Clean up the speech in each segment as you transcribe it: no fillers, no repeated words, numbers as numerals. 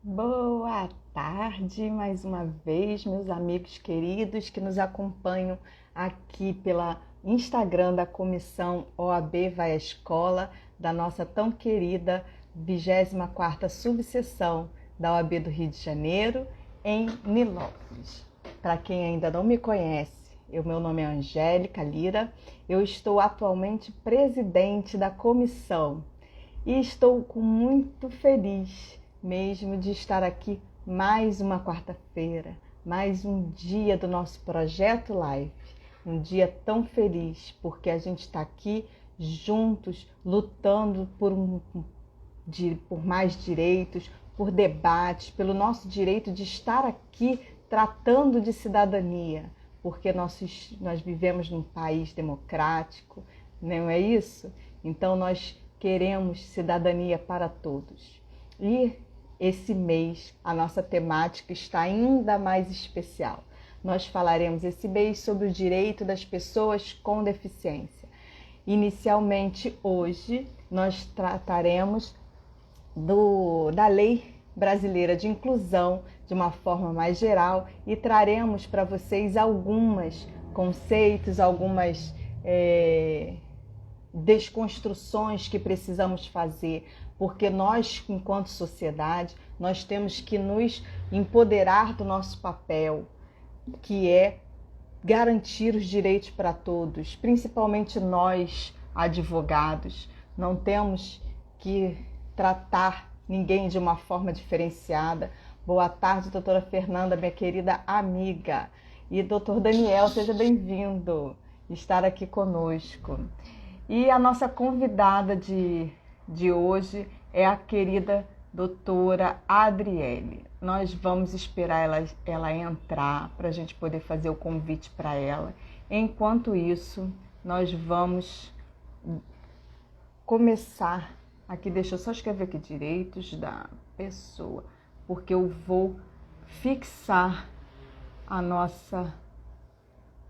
Boa tarde, mais uma vez, meus amigos queridos que nos acompanham aqui pela Instagram da Comissão OAB Vai à Escola, da nossa tão querida 24ª subseção da OAB do Rio de Janeiro, em Nilópolis. Para quem ainda não me conhece, meu nome é Angélica Lira, eu estou atualmente presidente da comissão e estou muito feliz mesmo de estar aqui mais uma quarta-feira, mais um dia do nosso projeto Live. Um dia tão feliz porque a gente está aqui juntos lutando por mais direitos, por debates, pelo nosso direito de estar aqui tratando de cidadania, porque nós vivemos num país democrático, não é isso? Então nós queremos cidadania para todos. E esse mês a nossa temática está ainda mais especial. Nós falaremos esse mês sobre o direito das pessoas com deficiência. Inicialmente hoje nós trataremos da Lei Brasileira de Inclusão de uma forma mais geral e traremos para vocês alguns conceitos, algumas desconstruções que precisamos fazer, porque nós, enquanto sociedade, nós temos que nos empoderar do nosso papel, que é garantir os direitos para todos, principalmente nós, advogados. Não temos que tratar ninguém de uma forma diferenciada. Boa tarde, doutora Fernanda, minha querida amiga. E doutor Daniel, seja bem-vindo estar aqui conosco. E a nossa convidada de hoje é a querida doutora Adriele. Nós vamos esperar ela entrar para a gente poder fazer o convite para ela. Enquanto isso, nós vamos começar aqui. Deixa eu só escrever aqui direitos da pessoa, porque eu vou fixar a nossa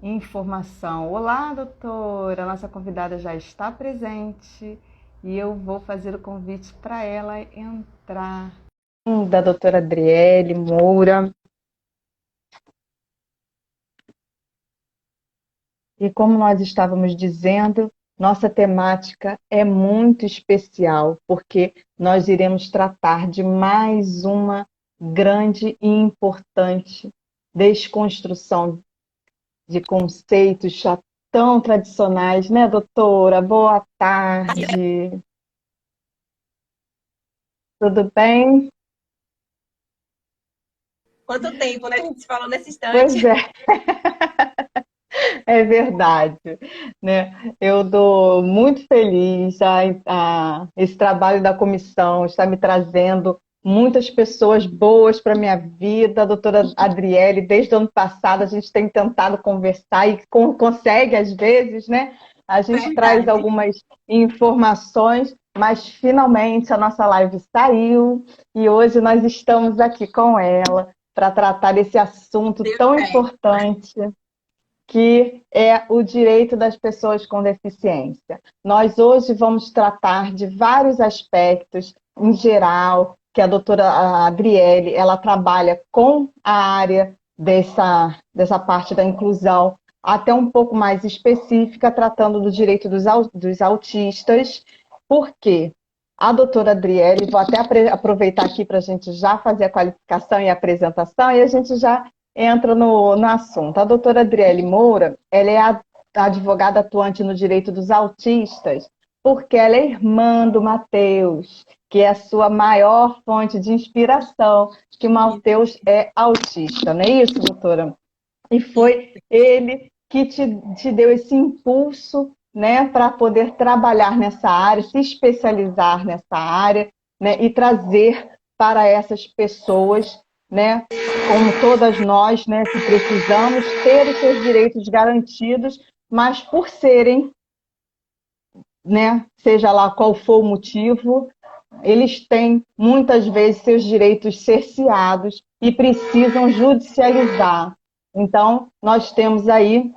informação. Olá, doutora, a nossa convidada já está presente e eu vou fazer o convite para ela entrar. Da doutora Adriele Moura. E como nós estávamos dizendo, nossa temática é muito especial, porque nós iremos tratar de mais uma grande e importante desconstrução de conceitos já tão tradicionais, né, doutora? Boa tarde. Tudo bem? Quanto tempo, né? A gente se falou nesse Pois instante. é, é verdade, né? Eu estou muito feliz, esse trabalho da comissão está me trazendo muitas pessoas boas para a minha vida. A doutora Adriele, desde o ano passado, a gente tem tentado conversar e consegue às vezes, né? A gente traz Verdade. algumas informações, mas finalmente a nossa live saiu e hoje nós estamos aqui com ela para tratar desse assunto Deu tão certo. importante que é o direito das pessoas com deficiência. Nós hoje vamos tratar de vários aspectos, em geral, que a doutora Adriele, ela trabalha com a área dessa parte da inclusão, até um pouco mais específica, tratando do direito dos autistas. Por quê? A doutora Adriele, vou até aproveitar aqui para a gente já fazer a qualificação e a apresentação, e a gente já entra no assunto. A doutora Adriele Moura, ela é a advogada atuante no direito dos autistas, porque ela é irmã do Matheus, que é a sua maior fonte de inspiração, que o Matheus é autista, não é isso, doutora? E foi ele que te deu esse impulso, né, para poder trabalhar nessa área, se especializar nessa área, né, e trazer para essas pessoas, né, como todas nós, né, que precisamos ter os seus direitos garantidos, mas por serem, né, seja lá qual for o motivo, eles têm muitas vezes seus direitos cerceados e precisam judicializar. Então, nós temos aí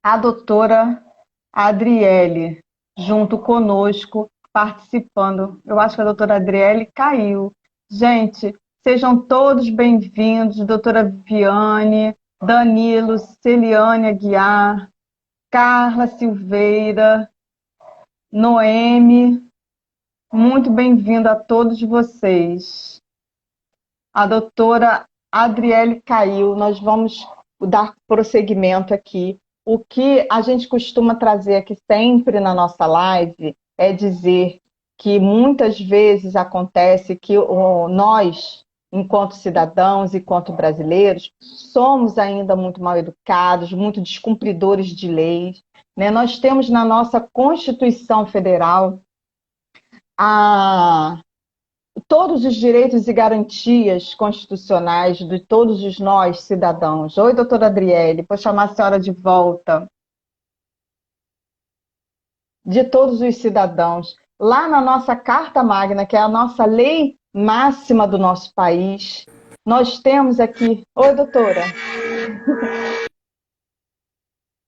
a doutora Adriele junto conosco, participando. Eu acho que a doutora Adriele caiu. Gente, Sejam todos bem-vindos, doutora Viviane, Danilo, Celiane Aguiar, Carla Silveira, Noemi, muito bem-vindo a todos vocês. A doutora Adriele caiu, nós vamos dar prosseguimento aqui. O que a gente costuma trazer aqui sempre na nossa live é dizer que muitas vezes acontece que nós, enquanto cidadãos, enquanto brasileiros, somos ainda muito mal educados, muito descumpridores de leis, né? Nós temos na nossa Constituição Federal todos os direitos e garantias constitucionais de todos os nós, cidadãos. Oi, doutora Adriele, vou chamar a senhora de volta. De todos os cidadãos. Lá na nossa Carta Magna, que é a nossa lei máxima do nosso país, nós temos aqui... Oi, doutora.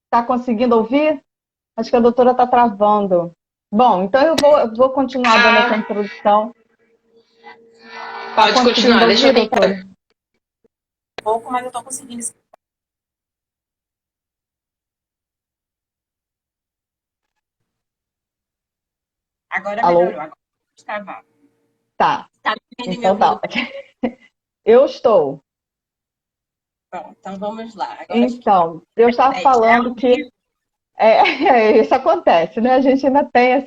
Está conseguindo ouvir? Acho que a doutora está travando. Bom, então eu vou continuar dando essa introdução. Pode continuar, deixa eu tentar. Doutora? Um pouco, mas eu estou conseguindo. Agora Alô? melhorou, agora estava. Tá. Tá me vendo e me Então tá. ouvindo? Eu estou. Bom, então vamos lá. Agora Então, eu estava falando que isso acontece, né? A gente ainda tem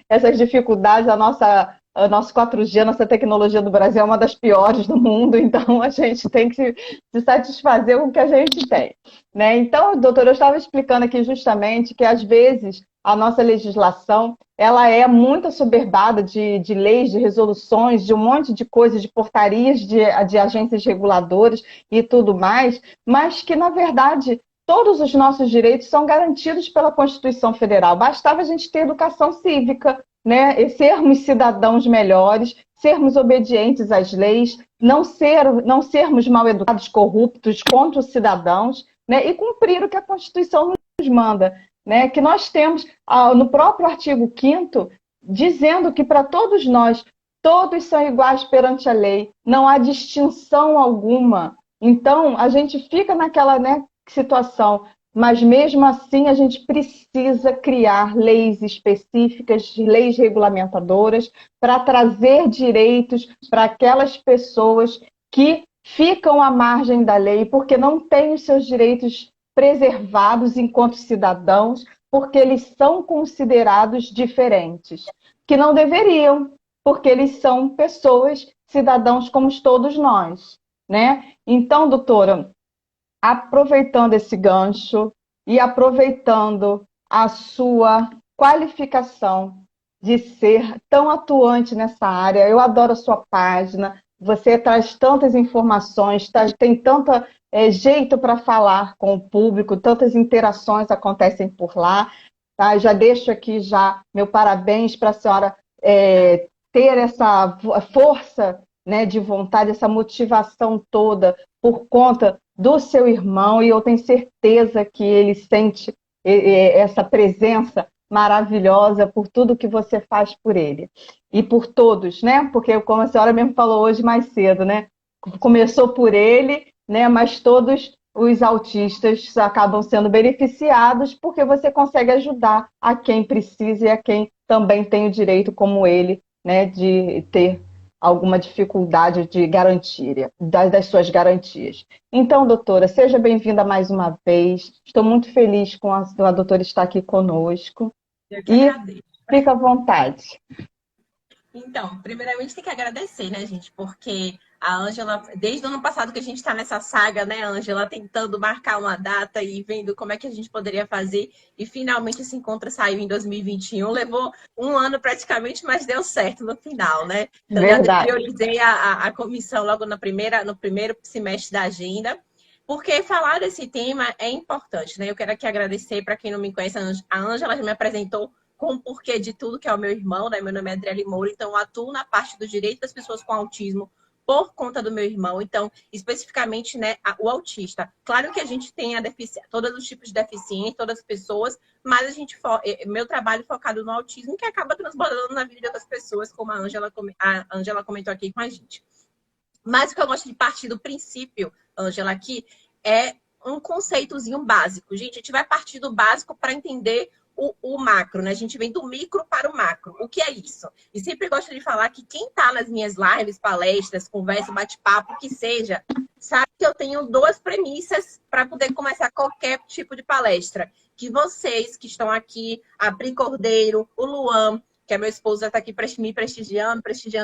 essas dificuldades, a nosso 4G, a nossa tecnologia do Brasil é uma das piores do mundo, então a gente tem que se satisfazer com o que a gente tem, né? Então, doutor, eu estava explicando aqui justamente que às vezes a nossa legislação ela é muito assoberbada de leis, de resoluções, de um monte de coisas, de portarias de agências reguladoras e tudo mais, mas que, na verdade, todos os nossos direitos são garantidos pela Constituição Federal. Bastava a gente ter educação cívica, né? E sermos cidadãos melhores, sermos obedientes às leis, não sermos mal educados, corruptos contra os cidadãos, né? E cumprir o que a Constituição nos manda, né? Que nós temos no próprio artigo 5º dizendo que para todos nós, todos são iguais perante a lei, não há distinção alguma. Então, a gente fica naquela, né, situação, mas mesmo assim a gente precisa criar leis específicas, leis regulamentadoras, para trazer direitos para aquelas pessoas que ficam à margem da lei, porque não têm os seus direitos preservados enquanto cidadãos, porque eles são considerados diferentes, que não deveriam, porque eles são pessoas, cidadãos como todos nós, né? Então, doutora, aproveitando esse gancho e aproveitando a sua qualificação de ser tão atuante nessa área, eu adoro a sua página, você traz tantas informações, tem tanto jeito para falar com o público, tantas interações acontecem por lá. Tá? Já deixo aqui já meu parabéns para a senhora ter essa força, né, de vontade, essa motivação toda por conta do seu irmão, e eu tenho certeza que ele sente essa presença maravilhosa por tudo que você faz por ele. E por todos, né? Porque, como a senhora mesmo falou hoje mais cedo, né? Começou por ele, né? Mas todos os autistas acabam sendo beneficiados porque você consegue ajudar a quem precisa e a quem também tem o direito, como ele, né? De ter alguma dificuldade de garantia, das suas garantias. Então, doutora, seja bem-vinda mais uma vez. Estou muito feliz com a doutora estar aqui conosco. Eu que agradeço. Fica à vontade. Então, primeiramente tem que agradecer, né, gente? Porque a Ângela, desde o ano passado que a gente está nessa saga, né, Ângela, tentando marcar uma data e vendo como é que a gente poderia fazer. E finalmente esse encontro saiu em 2021. Levou um ano praticamente, mas deu certo no final, né? Então, Verdade. já priorizei a comissão logo no primeiro semestre da agenda. Porque falar desse tema é importante, né? Eu quero aqui agradecer, para quem não me conhece, a Ângela já me apresentou com o porquê de tudo, que é o meu irmão, né? Meu nome é Adriele Moura, então eu atuo na parte do direito das pessoas com autismo por conta do meu irmão. Então, especificamente, né, o autista. Claro que a gente tem todos os tipos de deficiência, todas as pessoas, mas meu trabalho é focado no autismo, que acaba transbordando na vida de outras pessoas, como a Ângela comentou aqui com a gente. Mas o que eu gosto de partir do princípio, Ângela, aqui, é um conceitozinho básico. Gente, a gente vai partir do básico para entender o macro, né? A gente vem do micro para o macro. O que é isso? E sempre gosto de falar que quem está nas minhas lives, palestras, conversa, bate-papo, que seja, sabe que eu tenho duas premissas para poder começar qualquer tipo de palestra. Que vocês que estão aqui, a Pri Cordeiro, o Luan, que é meu esposo, já está aqui me prestigiando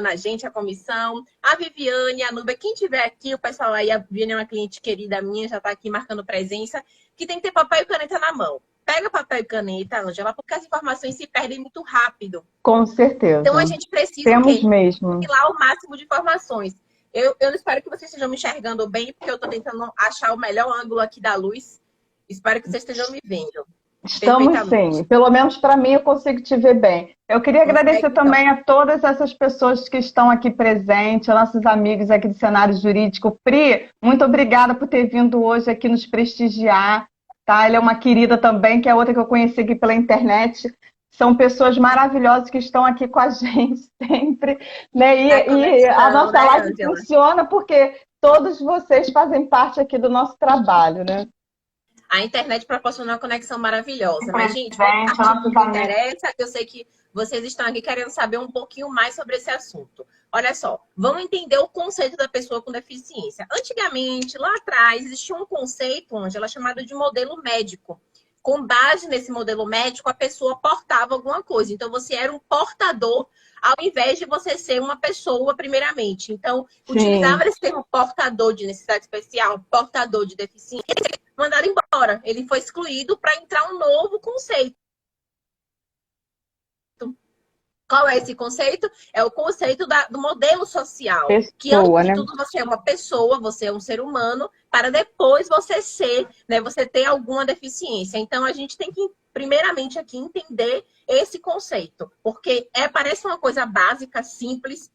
a gente, a comissão, a Viviane, a Nubia, quem tiver aqui, o pessoal aí, a Viviane é uma cliente querida minha, já está aqui marcando presença, que tem que ter papel e caneta na mão. Pega papel e caneta, Ângela, porque as informações se perdem muito rápido. Com certeza. Então, a gente precisa Temos mesmo. lá o máximo de informações. Eu espero que vocês estejam me enxergando bem, porque eu estou tentando achar o melhor ângulo aqui da luz. Espero que vocês estejam me vendo. Estamos sim. Pelo menos para mim, eu consigo te ver bem. Eu queria agradecer também a todas essas pessoas que estão aqui presentes, nossos amigos aqui do cenário jurídico. Pri, muito obrigada por ter vindo hoje aqui nos prestigiar. Tá? Ela é uma querida também, que é outra que eu conheci aqui pela internet. São pessoas maravilhosas que estão aqui com a gente sempre. Né? E a nossa live funciona porque todos vocês fazem parte aqui do nosso trabalho, né? A internet proporciona uma conexão maravilhosa. Mas, gente, vamos partir do que interessa. Eu sei que vocês estão aqui querendo saber um pouquinho mais sobre esse assunto. Olha só, vamos entender o conceito da pessoa com deficiência. Antigamente, lá atrás, existia um conceito, Ângela, chamado de modelo médico. Com base nesse modelo médico, a pessoa portava alguma coisa. Então, você era um portador, ao invés de você ser uma pessoa, primeiramente. Então, utilizava esse termo portador de necessidade especial, portador de deficiência, mandado embora. Ele foi excluído para entrar um novo conceito. Qual é esse conceito? É o conceito do modelo social. Pessoa, que antes de né? tudo você é uma pessoa, você é um ser humano, para depois você ser, né, você ter alguma deficiência. Então a gente tem que, primeiramente, aqui entender esse conceito. Porque parece uma coisa básica, simples,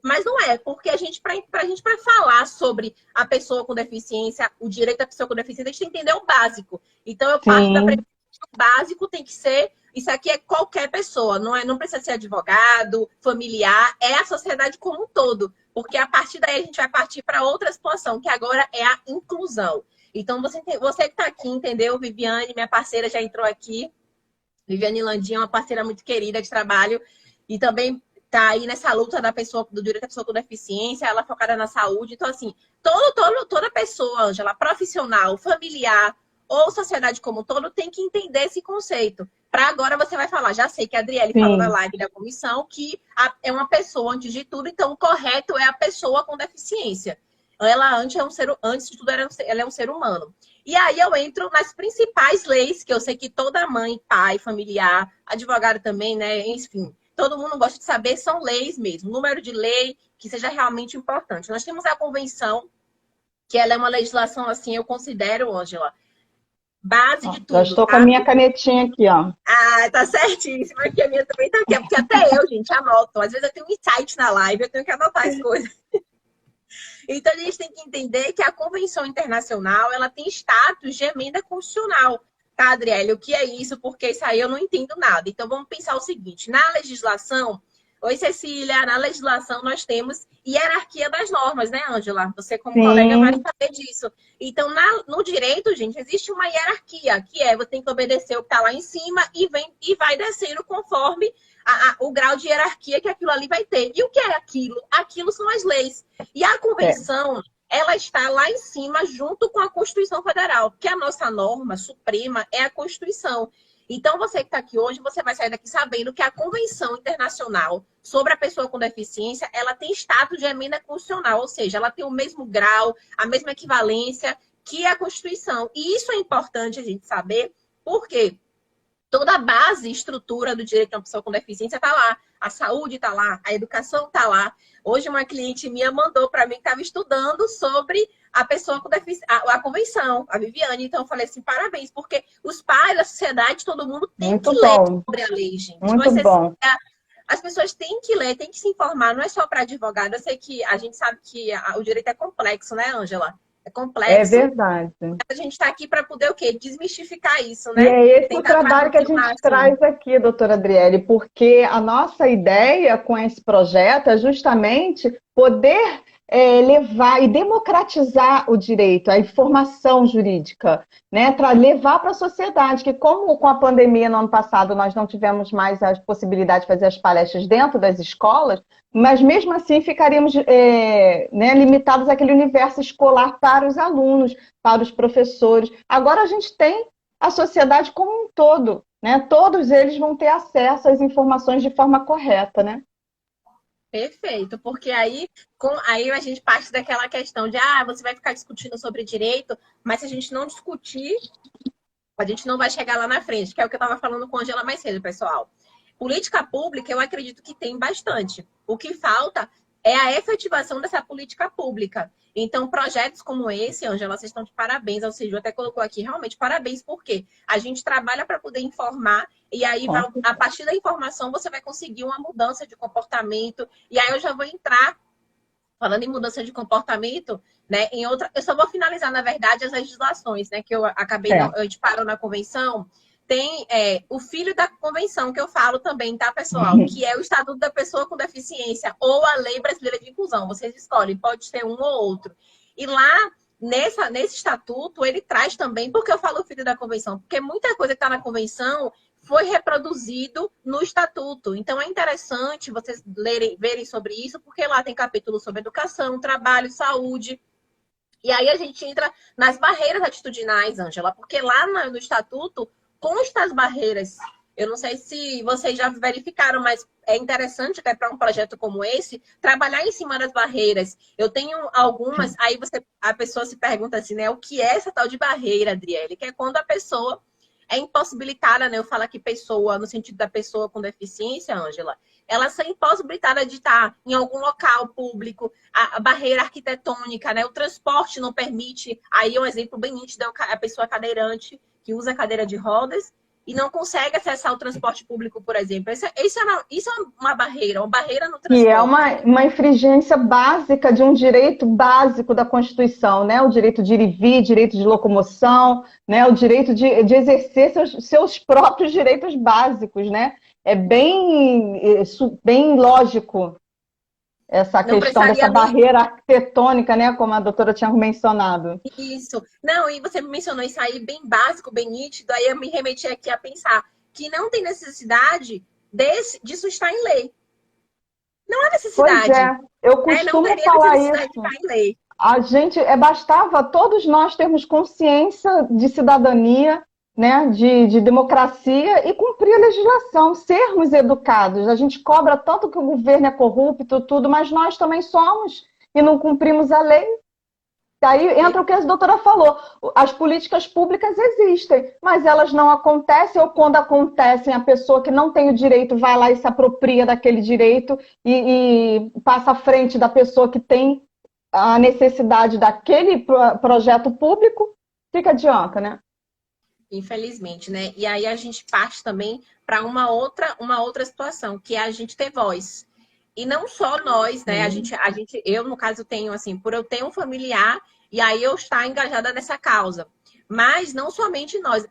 mas não é, porque a gente, para falar sobre a pessoa com deficiência, o direito da pessoa com deficiência, a gente tem que entender o básico. Então eu parto da premissa que o básico tem que ser. Isso aqui é qualquer pessoa, não precisa ser advogado, familiar, é a sociedade como um todo. Porque a partir daí a gente vai partir para outra situação, que agora é a inclusão. Então, você que está aqui, entendeu? Viviane, minha parceira, já entrou aqui. Viviane Landim é uma parceira muito querida de trabalho e também está aí nessa luta do direito da pessoa com deficiência, ela é focada na saúde. Então, assim, toda pessoa, Ângela, profissional, familiar ou sociedade como um todo, tem que entender esse conceito. Para agora você vai falar, já sei que a Adriele falou na live da comissão que é uma pessoa antes de tudo, então o correto é a pessoa com deficiência. Ela antes de tudo ela é um ser humano. E aí eu entro nas principais leis, que eu sei que toda mãe, pai, familiar, advogado também, né? Enfim, todo mundo gosta de saber, são leis mesmo. Número de lei que seja realmente importante. Nós temos a convenção, que ela é uma legislação, assim, eu considero, Ângela, base de tudo. Já estou com a minha canetinha aqui, ó. Ah, tá certíssimo. Aqui a minha também tá aqui. Porque até eu, gente, anoto. Às vezes eu tenho um insight na live, eu tenho que anotar as coisas. Então, a gente tem que entender que a Convenção Internacional, ela tem status de emenda constitucional. Tá, Adriele? O que é isso? Porque isso aí eu não entendo nada. Então, vamos pensar o seguinte. Na legislação... Oi, Cecília. Na legislação, nós temos hierarquia das normas, né, Ângela? Você, como colega, vai saber disso. Então, no direito, gente, existe uma hierarquia, que você tem que obedecer o que está lá em cima e vai descendo conforme o grau de hierarquia que aquilo ali vai ter. E o que é aquilo? Aquilo são as leis. E a convenção, ela está lá em cima, junto com a Constituição Federal, que a nossa norma suprema é a Constituição. Então, você que está aqui hoje, você vai sair daqui sabendo que a Convenção Internacional sobre a pessoa com deficiência, ela tem status de emenda constitucional, ou seja, ela tem o mesmo grau, a mesma equivalência que a Constituição. E isso é importante a gente saber, porque toda a base e estrutura do direito de uma pessoa com deficiência está lá. A saúde está lá, a educação está lá. Hoje, uma cliente minha mandou para mim que estava estudando sobre a pessoa com deficiência, a convenção, a Viviane. Então, eu falei assim, parabéns, porque os pais, a sociedade, todo mundo tem que ler sobre a lei, gente. Muito bom. As pessoas têm que ler, têm que se informar, não é só para advogado. Eu sei que a gente sabe que o direito é complexo, né, Ângela? É complexo. É verdade. A gente está aqui para poder o quê? Desmistificar isso, né? E é esse o trabalho que a gente traz aqui, doutora Adriele, porque a nossa ideia com esse projeto é justamente poder levar e democratizar o direito, a informação jurídica, né, para levar para a sociedade, que como com a pandemia no ano passado nós não tivemos mais a possibilidade de fazer as palestras dentro das escolas, mas mesmo assim ficaríamos né, limitados àquele universo escolar para os alunos, para os professores. Agora a gente tem a sociedade como um todo, né? Todos eles vão ter acesso às informações de forma correta, né? Perfeito, porque aí a gente parte daquela questão de você vai ficar discutindo sobre direito, mas se a gente não discutir, a gente não vai chegar lá na frente, que é o que eu estava falando com a Angela mais cedo, pessoal. Política pública, eu acredito que tem bastante. O que falta é a efetivação dessa política pública. Então, projetos como esse, Angela, vocês estão de parabéns. Ou seja, até colocou aqui, realmente, parabéns, porque a gente trabalha para poder informar, e aí, a partir da informação, você vai conseguir uma mudança de comportamento. E aí, eu já vou entrar, falando em mudança de comportamento, né, em outra... Eu só vou finalizar, na verdade, as legislações, né, que eu acabei, a gente parou na convenção. Tem o filho da convenção, que eu falo também, tá, pessoal? Que é o Estatuto da Pessoa com Deficiência ou a Lei Brasileira de Inclusão. Vocês escolhem, pode ser um ou outro. E lá, nesse estatuto, ele traz também, porque eu falo filho da convenção, porque muita coisa que está na convenção foi reproduzido no estatuto. Então, é interessante vocês verem sobre isso, porque lá tem capítulo sobre educação, trabalho, saúde. E aí a gente entra nas barreiras atitudinais, Ângela, porque lá no estatuto consta as barreiras. Eu não sei se vocês já verificaram, mas é interessante até para um projeto como esse, trabalhar em cima das barreiras. Eu tenho algumas, aí a pessoa se pergunta assim, né? O que é essa tal de barreira, Adriele? Que é quando a pessoa é impossibilitada, né? Eu falo aqui pessoa, no sentido da pessoa com deficiência, Ângela, ela ser impossibilitada de estar em algum local público, a barreira arquitetônica, né? O transporte não permite, aí um exemplo bem nítido é a pessoa cadeirante, que usa cadeira de rodas e não consegue acessar o transporte público, por exemplo. Isso é uma barreira no transporte. Que é uma infringência básica de um direito básico da Constituição, né? O direito de ir e vir, direito de locomoção, né? O direito de exercer seus próprios direitos básicos, né? É bem lógico essa questão dessa barreira arquitetônica, né? Como a doutora tinha mencionado. Isso. Não, e você mencionou isso aí bem básico, bem nítido, aí eu me remeti aqui a pensar que não tem necessidade disso estar em lei. Não há necessidade. Pois é, eu costumo falar isso. A gente, bastava todos nós termos consciência de cidadania, né, de democracia e cumprir a legislação, sermos educados. A gente cobra tanto que o governo é corrupto, tudo, mas nós também somos e não cumprimos a lei. Daí entra o que a doutora falou. As políticas públicas existem, mas elas não acontecem, ou quando acontecem, a pessoa que não tem o direito vai lá e se apropria daquele direito e passa à frente da pessoa que tem a necessidade daquele projeto público, fica adianta, né? Infelizmente, né? E aí a gente parte também para uma outra situação, que é a gente ter voz. E não só nós, né? Eu, no caso, tenho, assim, por eu ter um familiar, e aí eu estar engajada nessa causa. Mas não somente nós.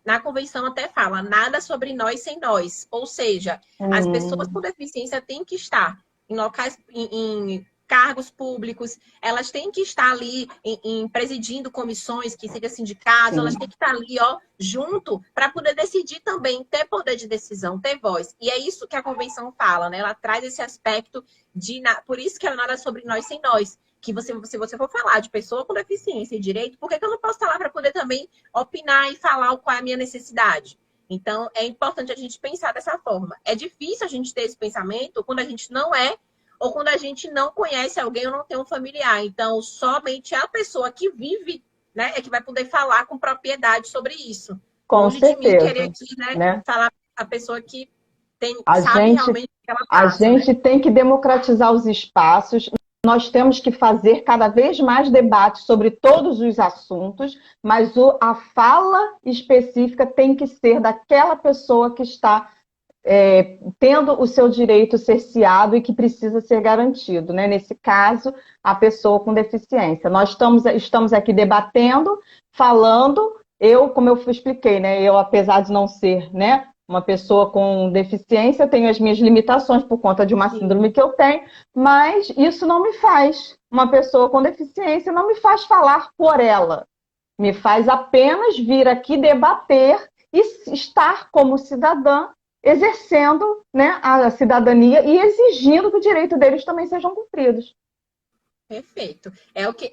Na convenção até fala, nada sobre nós sem nós. Ou seja, as pessoas com deficiência têm que estar em locais, em cargos públicos, elas têm que estar ali presidindo comissões, que seja sindicatos, elas têm que estar ali, junto, para poder decidir também, ter poder de decisão, ter voz. E é isso que a convenção fala, né? Ela traz esse aspecto por isso que é nada sobre nós sem nós. Que se você for falar de pessoa com deficiência e direito, por que eu não posso estar lá para poder também opinar e falar qual é a minha necessidade? Então, é importante a gente pensar dessa forma. É difícil a gente ter esse pensamento quando a gente não ou quando a gente não conhece alguém ou não tem um familiar. Então, somente a pessoa que vive, né, é que vai poder falar com propriedade sobre isso. Com certeza. De mim querer aqui, né, falar a pessoa que sabe realmente o que ela passa. A gente tem que democratizar os espaços. Nós temos que fazer cada vez mais debates sobre todos os assuntos, mas a fala específica tem que ser daquela pessoa que está tendo o seu direito cerceado e que precisa ser garantido, né? Nesse caso, a pessoa com deficiência. Nós estamos aqui debatendo, falando, como eu expliquei, né? Eu, apesar de não ser, né, uma pessoa com deficiência, eu tenho as minhas limitações por conta de uma síndrome que eu tenho, mas isso não me faz, uma pessoa com deficiência não me faz falar por ela, me faz apenas vir aqui debater e estar como cidadã exercendo, né, a cidadania e exigindo que os direitos deles também sejam cumpridos. Perfeito.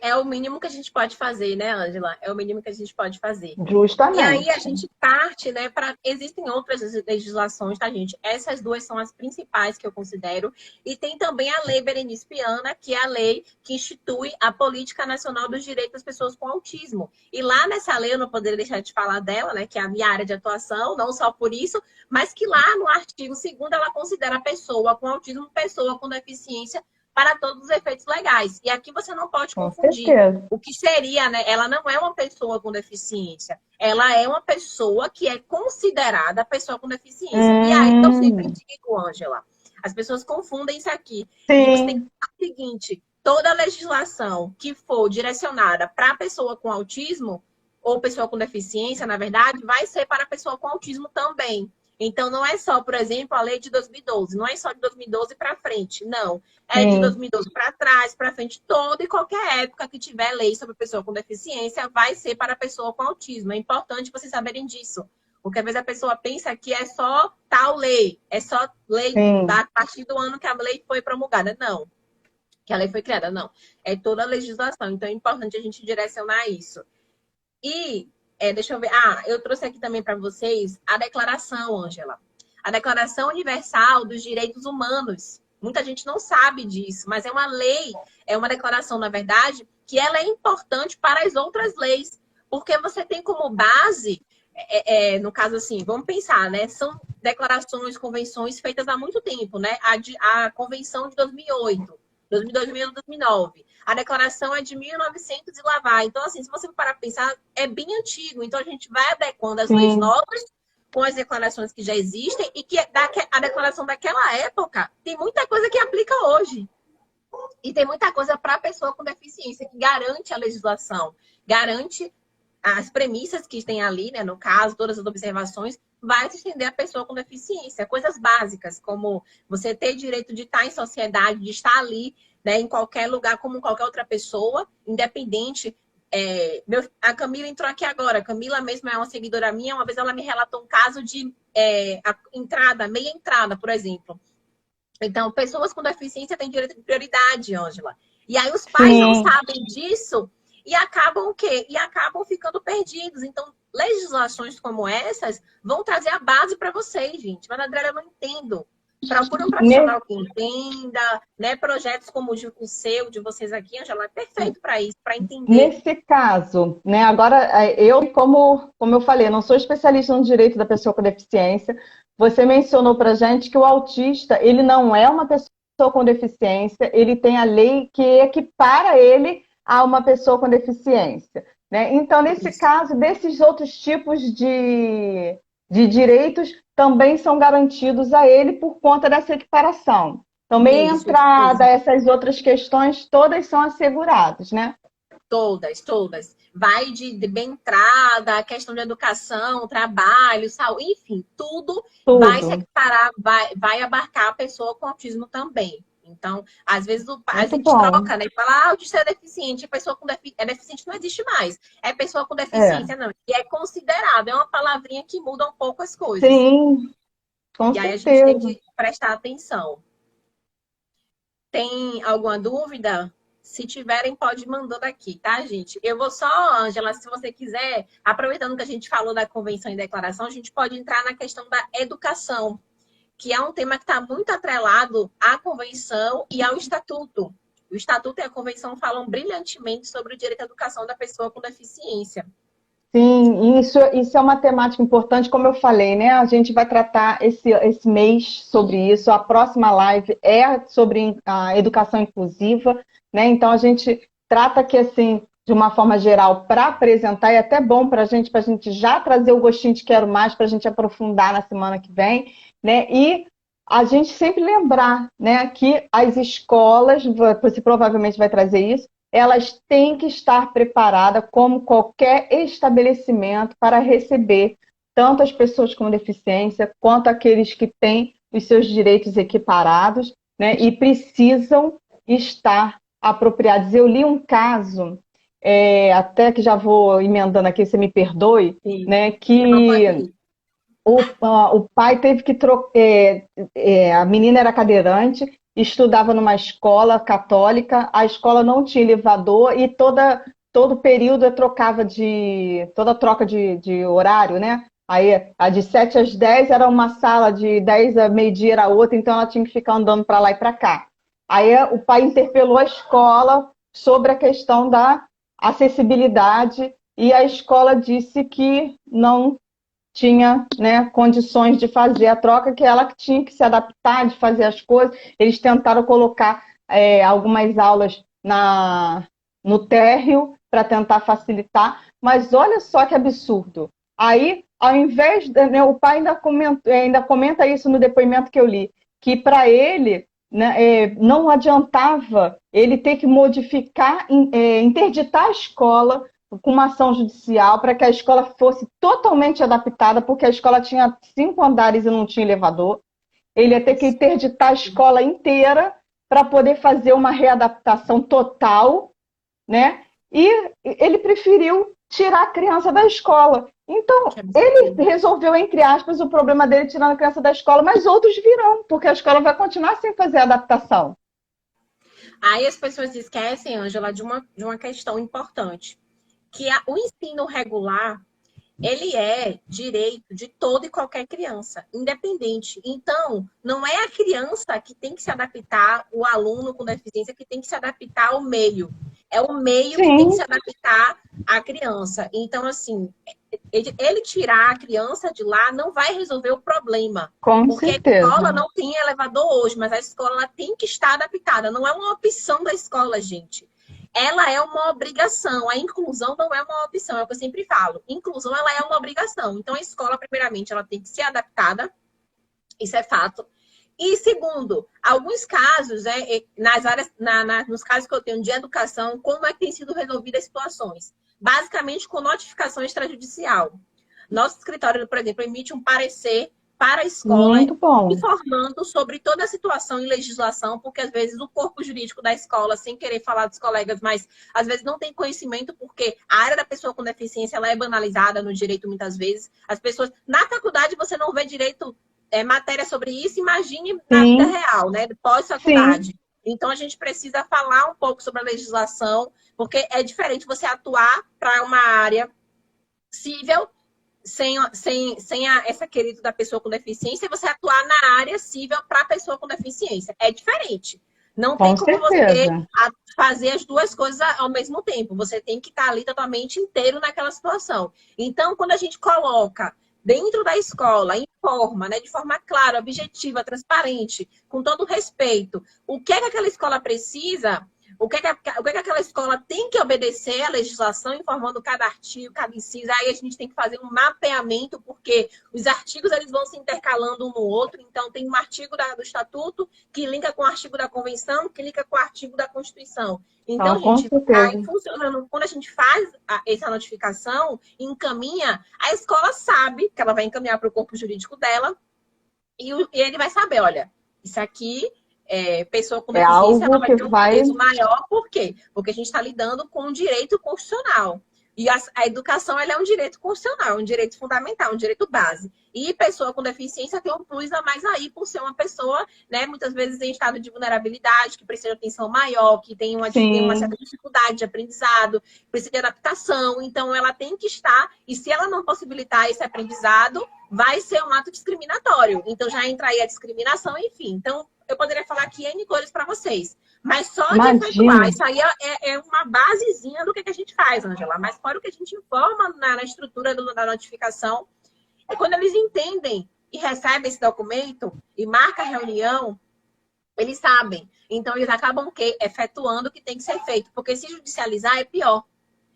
É o mínimo que a gente pode fazer, né, Ângela? É o mínimo que a gente pode fazer. E aí a Justamente. gente parte, né, para existem outras legislações, tá, gente? Essas duas são as principais que eu considero. E tem também a Lei Berenice Piana, que é a lei que institui a Política Nacional dos Direitos das Pessoas com Autismo. E lá nessa lei, eu não poderia deixar de falar dela, né, que é a minha área de atuação, não só por isso, mas que lá no artigo 2º ela considera a pessoa com autismo pessoa com deficiência para todos os efeitos legais. E aqui você não pode Com confundir certeza. o que seria, né? Ela não é uma pessoa com deficiência. Ela é uma pessoa que é considerada pessoa com deficiência. E aí eu sempre digo, Ângela, as pessoas confundem isso aqui. E você tem que Sim, pensar o seguinte: toda legislação que for direcionada para a pessoa com autismo, ou pessoa com deficiência, na verdade, vai ser para a pessoa com autismo também. Então, não é só, por exemplo, a lei de 2012, não é só de 2012 para frente, não. É de sim, 2012 para trás, para frente, toda e qualquer época que tiver lei sobre pessoa com deficiência, vai ser para a pessoa com autismo. É importante vocês saberem disso. Porque às vezes a pessoa pensa que é só tal lei, é só lei sim. a partir do ano que a lei foi promulgada. Não, que a lei foi criada, não. É toda a legislação. Então é importante a gente direcionar isso. E, deixa eu ver. Eu trouxe aqui também para vocês a declaração, Ângela. A Declaração Universal dos Direitos Humanos. Muita gente não sabe disso, mas é uma lei, é uma declaração, na verdade, que ela é importante para as outras leis. Porque você tem como base, no caso assim, vamos pensar, né? São declarações, convenções feitas há muito tempo, né? A Convenção de 2008, 2000, 2009. A declaração é de 1900 e lá vai. Então, assim, se você parar para pensar, é bem antigo. Então, a gente vai adequando as leis Sim, novas com as declarações que já existem e que a declaração daquela época tem muita coisa que aplica hoje. E tem muita coisa para a pessoa com deficiência que garante a legislação, garante as premissas que tem ali, né, no caso, todas as observações, vai se estender à pessoa com deficiência. Coisas básicas, como você ter direito de estar em sociedade, de estar ali, né, em qualquer lugar, como qualquer outra pessoa, independente. A Camila entrou aqui agora. A Camila mesmo é uma seguidora minha. Uma vez ela me relatou um caso de meia entrada, por exemplo. Então, pessoas com deficiência têm direito de prioridade, Ângela. E aí os pais não sim. sabem disso e acabam o quê? E acabam ficando perdidos. Então, legislações como essas vão trazer a base para vocês, gente. Mas, André, eu não entendo. Procure um Ne- profissional que entenda, né? Projetos como o seu, de vocês aqui, Ângela, é perfeito para isso, para entender. Nesse caso, né, agora eu, como eu falei, não sou especialista no direito da pessoa com deficiência. Você mencionou para gente que o autista, ele não é uma pessoa com deficiência, ele tem a lei que equipara ele a uma pessoa com deficiência, né? Então, nesse Isso, caso, desses outros tipos de direitos também são garantidos a ele por conta dessa equiparação. Então, meia isso entrada, mesmo. essas outras questões, todas são asseguradas, né? Todas, todas. Vai de bem entrada, a questão de educação, trabalho, saúde, enfim, tudo vai se Tudo. equiparar, vai abarcar a pessoa com autismo também. Então, às vezes a Muito gente bom. troca, né? Fala, autista é deficiente, a pessoa com deficiente não existe mais. É pessoa com É. deficiência, não. E é considerado, é uma palavrinha que muda um pouco as coisas. Sim, com E aí a gente tem certeza. que prestar atenção. Tem alguma dúvida? Se tiverem, pode ir mandando aqui, tá, gente? Eu vou só, Ângela, se você quiser, aproveitando que a gente falou da convenção e declaração, a gente pode entrar na questão da educação, que é um tema que está muito atrelado à convenção e ao estatuto. O estatuto e a convenção falam brilhantemente sobre o direito à educação da pessoa com deficiência. Sim, isso é uma temática importante, como eu falei, né? A gente vai tratar esse mês sobre isso. A próxima live é sobre a educação inclusiva, né? Então a gente trata aqui assim, de uma forma geral, para apresentar, e é até bom para a gente já trazer o gostinho de quero mais, para a gente aprofundar na semana que vem, né? E a gente sempre lembrar, né, que as escolas, você provavelmente vai trazer isso, elas têm que estar preparadas, como qualquer estabelecimento, para receber tanto as pessoas com deficiência, quanto aqueles que têm os seus direitos equiparados, né, e precisam estar apropriados. Eu li um caso, até que já vou emendando aqui, você me perdoe, Sim. né, Não, pode que ir. o pai teve que trocar. A menina era cadeirante, estudava numa escola católica, a escola não tinha elevador e todo período trocava toda troca de horário, né? Aí a de 7 às 10 era uma sala, de 10 a meio-dia era outra, então ela tinha que ficar andando para lá e para cá. Aí o pai interpelou a escola sobre a questão da acessibilidade e a escola disse que não tinha, né, condições de fazer a troca, que ela tinha que se adaptar, de fazer as coisas. Eles tentaram colocar algumas aulas no térreo para tentar facilitar, mas olha só que absurdo. Aí, ao invés de, né, o pai ainda comenta isso no depoimento que eu li, que para ele, né, não adiantava ele ter que modificar, interditar a escola com uma ação judicial para que a escola fosse totalmente adaptada, porque a escola tinha 5 andares e não tinha elevador. Ele ia ter que interditar a escola inteira para poder fazer uma readaptação total, né? E ele preferiu tirar a criança da escola. Então, ele resolveu, entre aspas, o problema dele tirando a criança da escola, mas outros virão, porque a escola vai continuar sem fazer a adaptação. Aí as pessoas esquecem, Ângela, de uma questão importante, que o ensino regular, ele é direito de toda e qualquer criança, independente. Então, não é a criança que tem que se adaptar, o aluno com deficiência que tem que se adaptar ao meio. É o meio que tem que Sim, se adaptar à criança. Então, assim, ele tirar a criança de lá não vai resolver o problema. com Porque a escola certeza. não tem elevador hoje, mas a escola ela tem que estar adaptada. Não é uma opção da escola, gente. Ela é uma obrigação. A inclusão não é uma opção, é o que eu sempre falo. Inclusão, ela é uma obrigação. Então, a escola, primeiramente, ela tem que ser adaptada. Isso é fato. E segundo, alguns casos, nas áreas, nos casos que eu tenho de educação, como é que tem sido resolvidas as situações? Basicamente com notificação extrajudicial. Nosso escritório, por exemplo, emite um parecer para a escola Muito bom. informando sobre toda a situação e legislação, porque às vezes o corpo jurídico da escola, sem querer falar dos colegas, mas às vezes não tem conhecimento, porque a área da pessoa com deficiência ela é banalizada no direito muitas vezes. As pessoas, na faculdade você não vê direito matéria sobre isso, imagine na vida Sim, real, né? sim, Pós-faculdade. Então, a gente precisa falar um pouco sobre a legislação, porque é diferente você atuar para uma área civil sem essa querida da pessoa com deficiência e você atuar na área civil para a pessoa com deficiência. É diferente. Não tem com como você certeza. fazer as duas coisas ao mesmo tempo. Você tem que estar ali totalmente inteiro naquela situação. Então, quando a gente coloca dentro da escola, informa, né, de forma clara, objetiva, transparente, com todo respeito, o que é que aquela escola precisa, o que é que aquela escola tem que obedecer à legislação, informando cada artigo, cada inciso. Aí a gente tem que fazer um mapeamento, porque os artigos eles vão se intercalando um no outro. Então, tem um artigo do Estatuto que linka com o artigo da Convenção, que linka com o artigo da Constituição. Ah, Então, com gente, aí certeza. funcionando, quando a gente faz essa notificação, encaminha, a escola sabe que ela vai encaminhar para o corpo jurídico dela e ele vai saber, olha, isso aqui, pessoa com É deficiência, ela algo vai que ter um vai. peso maior, por quê? Porque a gente está lidando com um direito constitucional. E a educação ela é um direito constitucional, um direito fundamental, um direito base. E pessoa com deficiência tem um plus a mais aí, por ser uma pessoa, né, muitas vezes em estado de vulnerabilidade, que precisa de atenção maior, que tem uma certa Sim, dificuldade de aprendizado, precisa de adaptação. Então, ela tem que estar, e se ela não possibilitar esse aprendizado, vai ser um ato discriminatório. Então, já entra aí a discriminação, enfim. Então, eu poderia falar aqui N coisas para vocês. Mas só de efetuar, imagino. isso aí é uma basezinha do que a gente faz, Angela. Mas fora o que a gente informa na estrutura da notificação, e quando eles entendem e recebem esse documento e marca a reunião, eles sabem. Então, eles acabam efetuando o que tem que ser feito. Porque se judicializar é pior.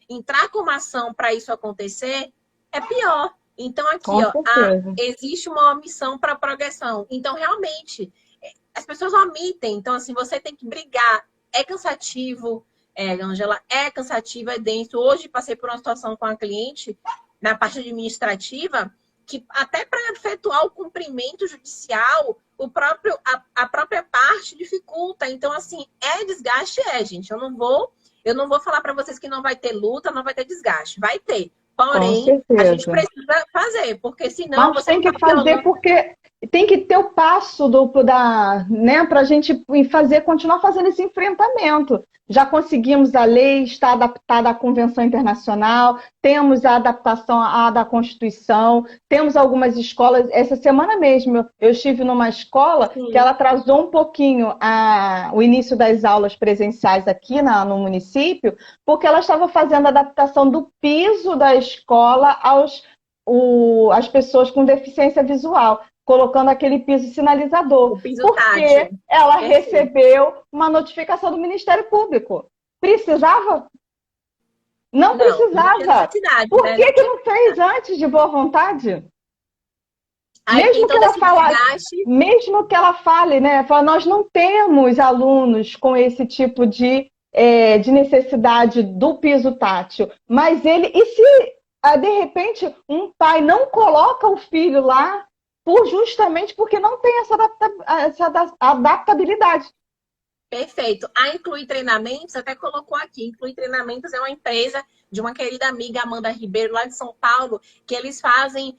Entrar com uma ação para isso acontecer é pior. Então, aqui, Com ó, certeza. existe uma omissão para progressão. Então, realmente, as pessoas omitem. Então, assim, você tem que brigar. É cansativo, Angela, é cansativo, é denso. Hoje, passei por uma situação com a cliente, na parte administrativa, que até para efetuar o cumprimento judicial, a própria parte dificulta. Então, assim, desgaste, gente. Eu não vou falar para vocês que não vai ter luta, não vai ter desgaste. Vai ter. Com Porém, a gente certeza. precisa fazer, porque senão Mas você tem está que fazer violando. porque tem que ter o passo né, para a gente continuar fazendo esse enfrentamento. Já conseguimos a lei, está adaptada à Convenção Internacional, temos a adaptação à da Constituição, temos algumas escolas. Essa semana mesmo eu estive numa escola que Sim. ela atrasou um pouquinho o início das aulas presenciais aqui no município, porque ela estava fazendo a adaptação do piso da escola as pessoas com deficiência visual, colocando aquele piso sinalizador, O piso porque tátil. ela Perfeito. recebeu uma notificação do Ministério Público. Precisava? Não Não tinha precisava. necessidade, Por né? que Não que tinha não fez necessidade. antes de boa vontade? Aí tem todo esse desgaste. Mesmo que ela fale, né? Fala, nós não temos alunos com esse tipo de necessidade do piso tátil. Mas e se de repente um pai não coloca o filho lá justamente porque não tem essa adaptabilidade? Perfeito. A Incluir Treinamentos, até colocou aqui, Incluir Treinamentos é uma empresa de uma querida amiga, Amanda Ribeiro, lá de São Paulo, que eles fazem,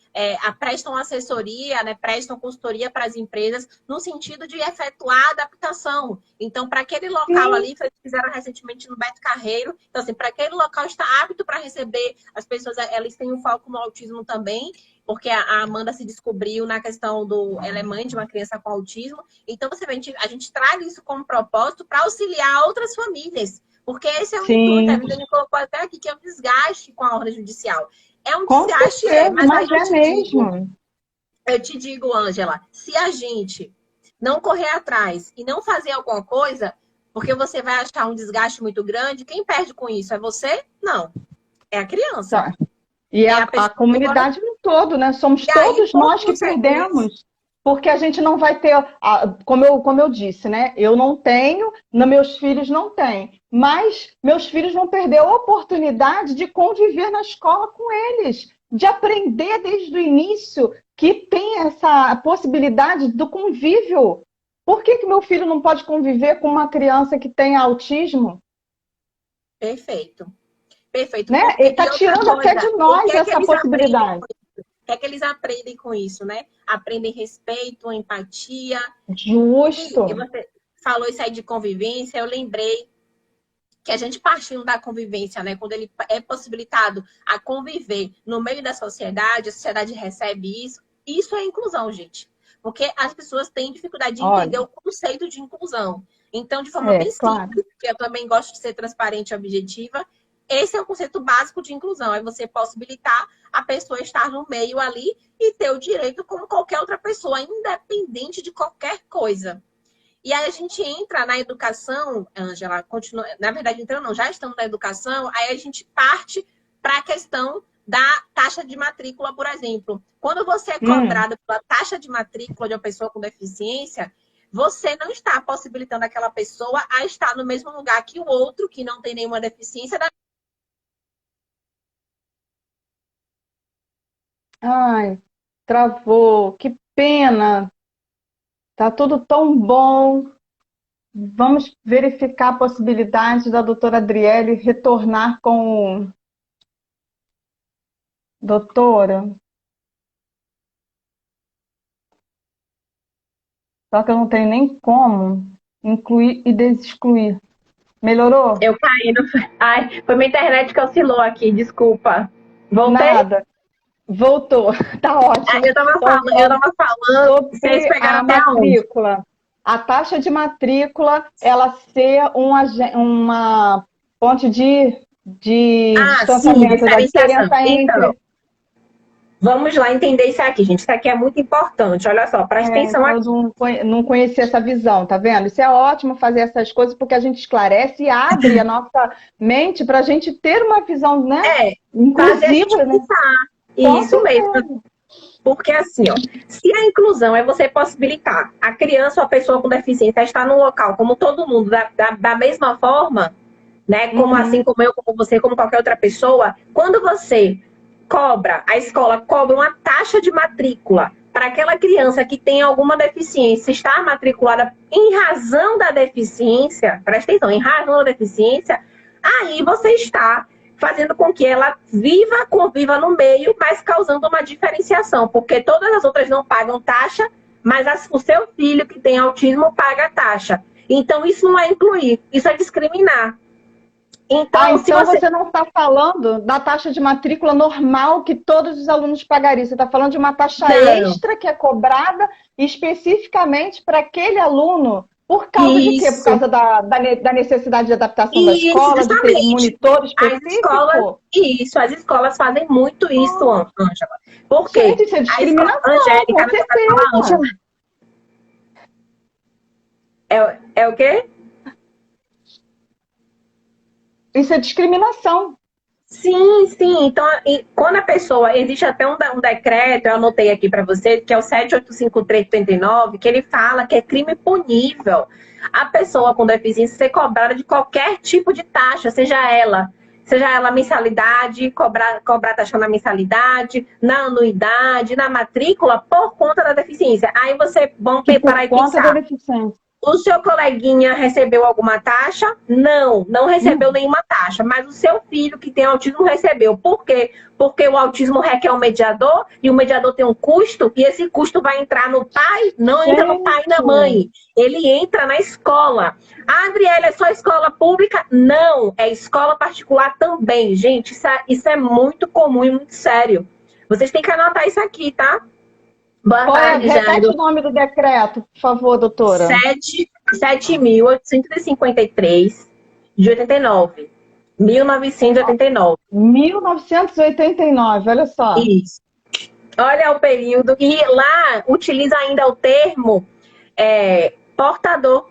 prestam assessoria, né, prestam consultoria para as empresas no sentido de efetuar a adaptação. Então, para aquele local ali, fizeram recentemente no Beto Carreiro, então, assim, para aquele local está apto para receber as pessoas, eles têm um foco no autismo também, porque a Amanda se descobriu na questão ela é mãe de uma criança com autismo, então você vê, a gente traz isso como propósito para auxiliar outras famílias, porque esse é o intuito, a vida me colocou até aqui, que é um desgaste com a ordem judicial. É um Com desgaste, certeza, mas aí é mesmo. eu te digo, Ângela, se a gente não correr atrás e não fazer alguma coisa, porque você vai achar um desgaste muito grande, quem perde com isso? É você? Não. É a criança. Tá. E É a pessoa comunidade no todo, né? Somos e aí, todos por nós que consequência, perdemos, porque a gente não vai ter, como eu disse, né? Eu não tenho, meus filhos não têm, mas meus filhos vão perder a oportunidade de conviver na escola com eles, de aprender desde o início que tem essa possibilidade do convívio. Por que meu filho não pode conviver com uma criança que tem autismo? perfeito. Perfeito. Né? Ele está tirando até de O que nós é que essa eles aprendem possibilidade. com isso? O que é que eles aprendem com isso, né? Aprendem respeito, empatia. E Justo. você falou isso aí de convivência, eu lembrei que a gente partindo da convivência, né? Quando ele é possibilitado a conviver no meio da sociedade, a sociedade recebe isso. Isso é inclusão, gente. Porque as pessoas têm dificuldade de entender Olha, o conceito de inclusão. Então, de forma bem claro. simples, porque eu também gosto de ser transparente e objetiva, esse é o conceito básico de inclusão. É você possibilitar a pessoa estar no meio ali e ter o direito como qualquer outra pessoa, independente de qualquer coisa. E aí a gente entra na educação, Ângela, continua, na verdade, entrando não, já estamos na educação, aí a gente parte para a questão da taxa de matrícula, por exemplo. Quando você é cobrado pela taxa de matrícula de uma pessoa com deficiência, você não está possibilitando aquela pessoa a estar no mesmo lugar que o outro, que não tem nenhuma deficiência. Ai, travou. Que pena. Tá tudo tão bom. Vamos verificar a possibilidade da doutora Adriele retornar com o... Doutora, só que eu não tenho nem como incluir e desexcluir. Melhorou? Eu caí no... Ai, foi minha internet que oscilou aqui, desculpa. Voltei? Nada. Voltou. Tá ótimo. Eu tava falando, vocês Sobre pegaram a até onde? matrícula. A taxa de matrícula, ela ser uma ponte de Sim, distanciamento da diferenciação. diferença Então, entre... vamos lá entender isso aqui, gente. Isso aqui é muito importante. Olha só, presta atenção Eu aqui. não conhecia essa visão, tá vendo? Isso é ótimo fazer essas coisas porque a gente esclarece e abre a nossa mente para a gente ter uma visão, né? Fazer a gente Inclusiva, né? pensar. Com Isso mesmo. certeza. Porque assim, ó, se a inclusão é você possibilitar a criança ou a pessoa com deficiência estar num local como todo mundo, da mesma forma, né? Como assim como eu, como você, como qualquer outra pessoa, quando você a escola cobra uma taxa de matrícula para aquela criança que tem alguma deficiência, está matriculada em razão da deficiência, presta atenção, em razão da deficiência, aí você está fazendo com que ela conviva no meio, mas causando uma diferenciação, porque todas as outras não pagam taxa, mas o seu filho que tem autismo paga taxa. Então, isso não é incluir, isso é discriminar. Então, você não está falando da taxa de matrícula normal que todos os alunos pagariam. Você está falando de uma taxa extra que é cobrada especificamente para aquele aluno. Por causa de quê? Por causa da necessidade de adaptação da escola, de ter monitor específico? As escolas fazem muito isso, Ângela. Por quê? Gente, isso é discriminação, Angélica, com certeza. É o quê? Isso é discriminação. Sim. Então, quando a pessoa... Existe até um decreto, eu anotei aqui para você, que é o 7853/89, que ele fala que é crime punível a pessoa com deficiência ser cobrada de qualquer tipo de taxa, seja ela mensalidade, cobrar taxa na mensalidade, na anuidade, na matrícula, por conta da deficiência. Aí você vão parar e pensar... O seu coleguinha recebeu alguma taxa? Não recebeu nenhuma taxa. Mas o seu filho que tem autismo recebeu. Por quê? Porque o autismo requer um mediador e o mediador tem um custo e esse custo vai entrar no pai, não entra no pai e na mãe. Ele entra na escola. Ah, Adriele, é só escola pública? Não, é escola particular também. Gente, isso é muito comum e muito sério. Vocês têm que anotar isso aqui, tá? Boa tarde, repete o nome do decreto, por favor, doutora. 7.853 de 89. 1989. 1989, olha só. Isso. Olha o período. E lá utiliza ainda o termo portador.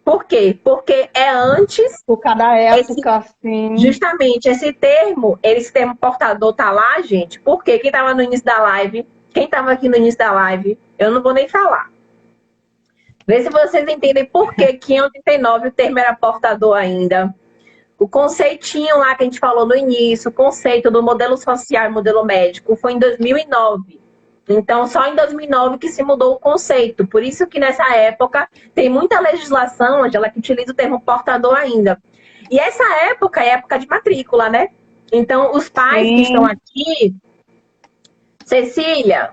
Por quê? Porque é antes... Por cada época, sim. Justamente, esse termo portador tá lá, gente. Por quê? Quem estava no início da live... Quem estava aqui no início da live, eu não vou nem falar. Vê se vocês entendem por que em 89 o termo era portador ainda. O conceitinho lá que a gente falou no início, o conceito do modelo social e modelo médico, foi em 2009. Então, só em 2009 que se mudou o conceito. Por isso que nessa época tem muita legislação, Angela, que utiliza o termo portador ainda. E essa época é época de matrícula, né? Então, os pais que estão aqui... Cecília,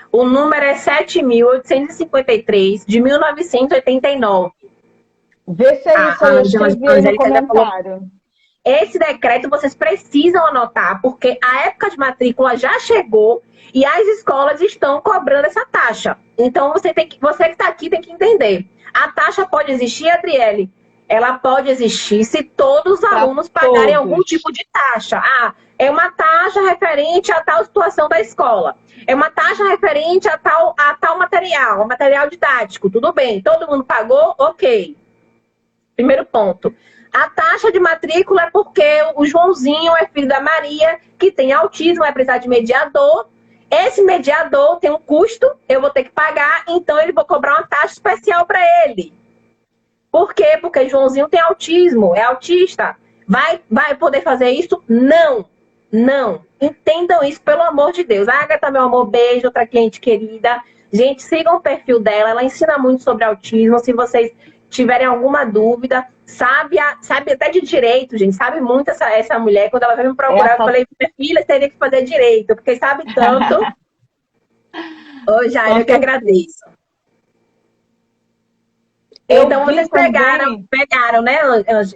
o número é 7.853 de 1989. Vê se é isso aí, eu escrevi aí no comentário. Esse decreto vocês precisam anotar, porque a época de matrícula já chegou e as escolas estão cobrando essa taxa. Então, você que está aqui tem que entender. A taxa pode existir, Adriele? Ela pode existir se todos os alunos pagarem algum tipo de taxa. Ah, é uma taxa referente a tal situação da escola. É uma taxa referente a tal material didático. Tudo bem, todo mundo pagou? Ok. Primeiro ponto. A taxa de matrícula é porque o Joãozinho é filho da Maria, que tem autismo, vai precisar de mediador. Esse mediador tem um custo, eu vou ter que pagar, então ele vou cobrar uma taxa especial para ele. Por quê? Porque Joãozinho tem autismo, é autista. Vai poder fazer isso? Não. Entendam isso, pelo amor de Deus. Agatha, meu amor, beijo, outra cliente querida. Gente, sigam o perfil dela, ela ensina muito sobre autismo. Se vocês tiverem alguma dúvida, sabe até de direito, gente. Sabe muito essa mulher. Quando ela veio me procurar, eu falei, minha filha, você teria que fazer direito, porque sabe tanto. Eu que agradeço. Então, vocês pegaram, né,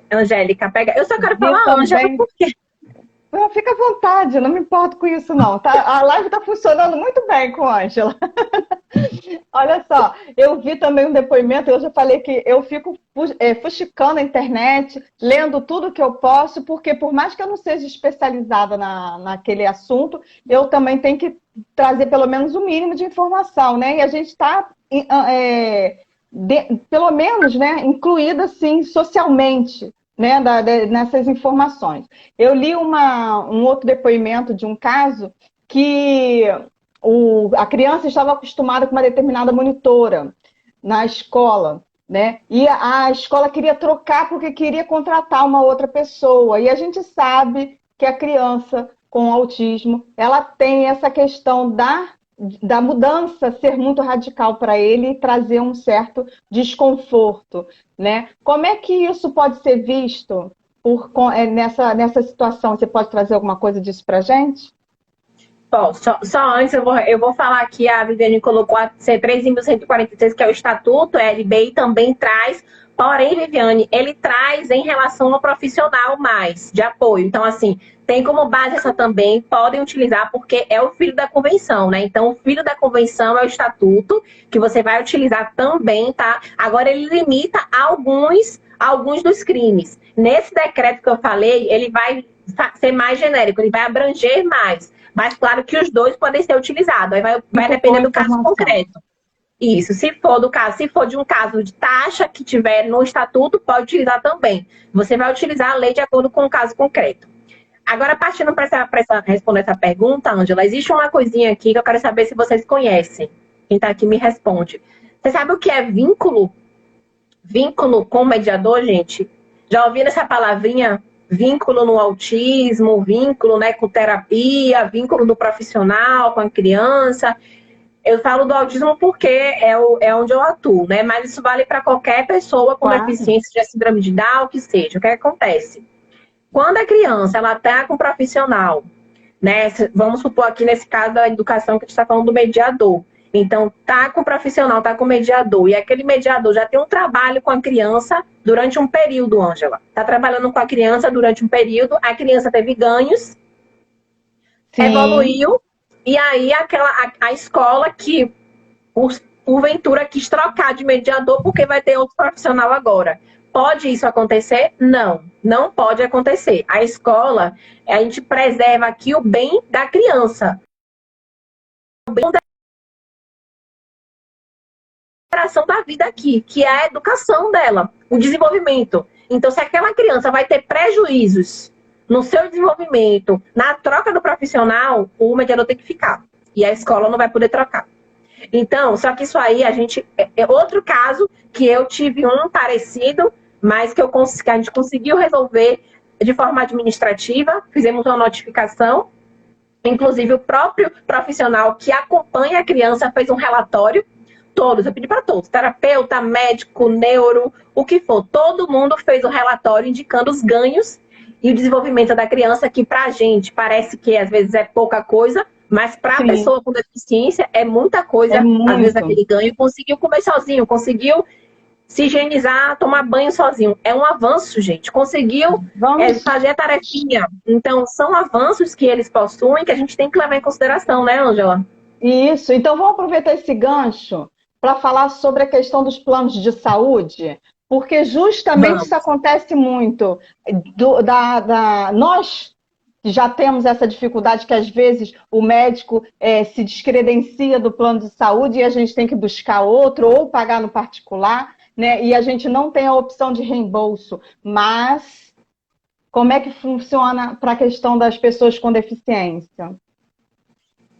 Angélica? Eu só quero falar Ângela, por quê? Não, fica à vontade, não me importo com isso, não. A live está funcionando muito bem com a Ângela. Olha só, eu vi também um depoimento, eu já falei que eu fico fuxicando a internet, lendo tudo que eu posso, porque por mais que eu não seja especializada naquele assunto, eu também tenho que trazer pelo menos o mínimo de informação, né? E a gente está... pelo menos, né, incluída assim, socialmente, né, nessas informações. Eu li um outro depoimento de um caso que a criança estava acostumada com uma determinada monitora na escola, né, e a escola queria trocar porque queria contratar uma outra pessoa. E a gente sabe que a criança com autismo, ela tem essa questão da mudança ser muito radical para ele e trazer um certo desconforto, né? Como é que isso pode ser visto nessa situação? Você pode trazer alguma coisa disso para a gente? Bom, só antes eu vou falar aqui, a Viviane colocou a C3.146, que é o Estatuto LBI, também traz, porém, Viviane, ele traz em relação ao profissional mais de apoio. Então, assim, tem como base essa também, podem utilizar, porque é o filho da convenção, né? Então, o filho da convenção é o Estatuto, que você vai utilizar também, tá? Agora, ele limita alguns dos crimes. Nesse decreto que eu falei, ele vai ser mais genérico, ele vai abranger mais. Mas claro que os dois podem ser utilizados. Aí vai depender do caso concreto. Isso, se for do caso, se for de um caso de taxa que tiver no estatuto, pode utilizar também. Você vai utilizar a lei de acordo com o caso concreto. Agora, partindo para responder essa pergunta, Ângela, existe uma coisinha aqui que eu quero saber se vocês conhecem. Quem está aqui me responde. Você sabe o que é vínculo? Vínculo com mediador, gente? Já ouviram essa palavrinha? Vínculo no autismo, vínculo, né, com terapia, vínculo do profissional com a criança. Eu falo do autismo porque é onde eu atuo, né? Mas isso vale para qualquer pessoa com deficiência de síndrome de Down, que seja. O que acontece? Quando a criança ela está com um profissional, né? Vamos supor aqui nesse caso da educação que a gente está falando do mediador. Então, tá com o profissional, tá com o mediador, e aquele mediador já tem um trabalho com a criança durante um período, Ângela. Tá trabalhando com a criança durante um período, a criança teve ganhos, sim, evoluiu, e aí a escola que, porventura, quis trocar de mediador porque vai ter outro profissional agora. Pode isso acontecer? Não, não pode acontecer. A escola, a gente preserva aqui o bem da criança. O bem da da vida aqui, que é a educação dela, o desenvolvimento. Então, se aquela criança vai ter prejuízos no seu desenvolvimento, na troca do profissional, o mediador tem que ficar. E a escola não vai poder trocar. Então, só que isso aí, é outro caso que eu tive um parecido, mas que a gente conseguiu resolver de forma administrativa, fizemos uma notificação, inclusive o próprio profissional que acompanha a criança fez um relatório. Todos, eu pedi para todos, terapeuta, médico, neuro, o que for. Todo mundo fez o relatório indicando os ganhos e o desenvolvimento da criança, que para a gente parece que às vezes é pouca coisa, mas para a pessoa com deficiência é muita coisa. Às vezes aquele ganho conseguiu comer sozinho, conseguiu se higienizar, tomar banho sozinho. É um avanço, gente. Conseguiu fazer a tarefinha. Então, são avanços que eles possuem que a gente tem que levar em consideração, né, Ângela? Isso. Então, vamos aproveitar esse gancho para falar sobre a questão dos planos de saúde, porque justamente isso acontece muito. Nós já temos essa dificuldade que às vezes o médico se descredencia do plano de saúde e a gente tem que buscar outro ou pagar no particular, né? E a gente não tem a opção de reembolso. Mas como é que funciona para a questão das pessoas com deficiência?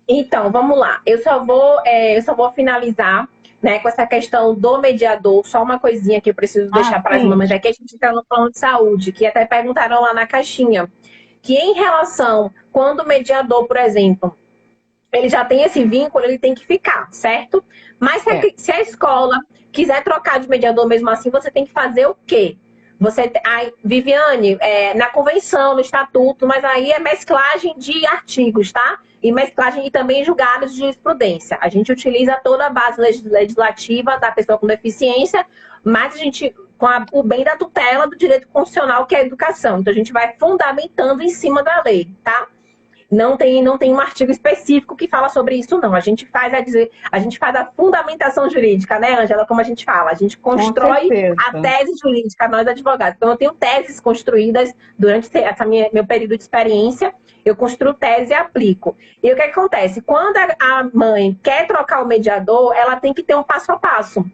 Então, vamos lá. Eu só vou finalizar, né, com essa questão do mediador. Só uma coisinha que eu preciso deixar para as mamães aqui. A gente está no plano de saúde, que até perguntaram lá na caixinha. Que em relação, quando o mediador, por exemplo, ele já tem esse vínculo, ele tem que ficar, certo? Mas se a escola quiser trocar de mediador mesmo assim, você tem que fazer o quê? Viviane, na convenção, no estatuto, mas aí é mesclagem de artigos, tá? E mesclagem e também julgados de jurisprudência. A gente utiliza toda a base legislativa da pessoa com deficiência, mas a gente, com o bem da tutela do direito constitucional, que é a educação. Então a gente vai fundamentando em cima da lei, tá? Não tem um artigo específico que fala sobre isso, não. A gente faz a fundamentação jurídica, né, Ângela? Como a gente fala. A gente constrói a tese jurídica, nós advogados. Então, eu tenho teses construídas durante meu período de experiência. Eu construo tese e aplico. E o que acontece? Quando a mãe quer trocar o mediador, ela tem que ter um passo a passo.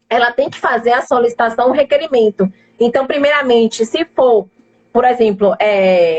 Ela tem que fazer a solicitação, o requerimento. Então, primeiramente, se for por exemplo,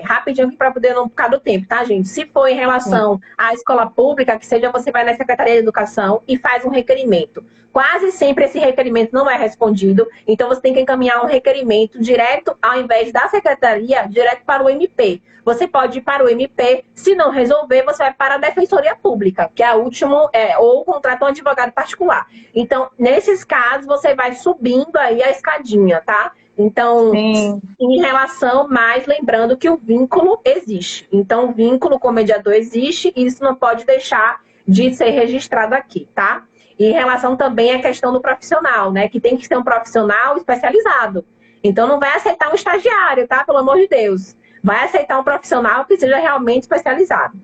rapidinho aqui para poder não ficar do tempo, tá, gente? Se for em relação à escola pública, que seja você vai na Secretaria de Educação e faz um requerimento. Quase sempre esse requerimento não é respondido, então você tem que encaminhar um requerimento direto, ao invés da secretaria, direto para o MP. Você pode ir para o MP, se não resolver, você vai para a Defensoria Pública, que é a última, ou contrata um advogado particular. Então, nesses casos, você vai subindo aí a escadinha, tá? Então, Sim. em relação, mas lembrando que o vínculo existe. Então, o vínculo com o mediador existe e isso não pode deixar de ser registrado aqui, tá? E em relação também à questão do profissional, né? Que tem que ser um profissional especializado. Então, não vai aceitar um estagiário, tá? Pelo amor de Deus. Vai aceitar um profissional que seja realmente especializado.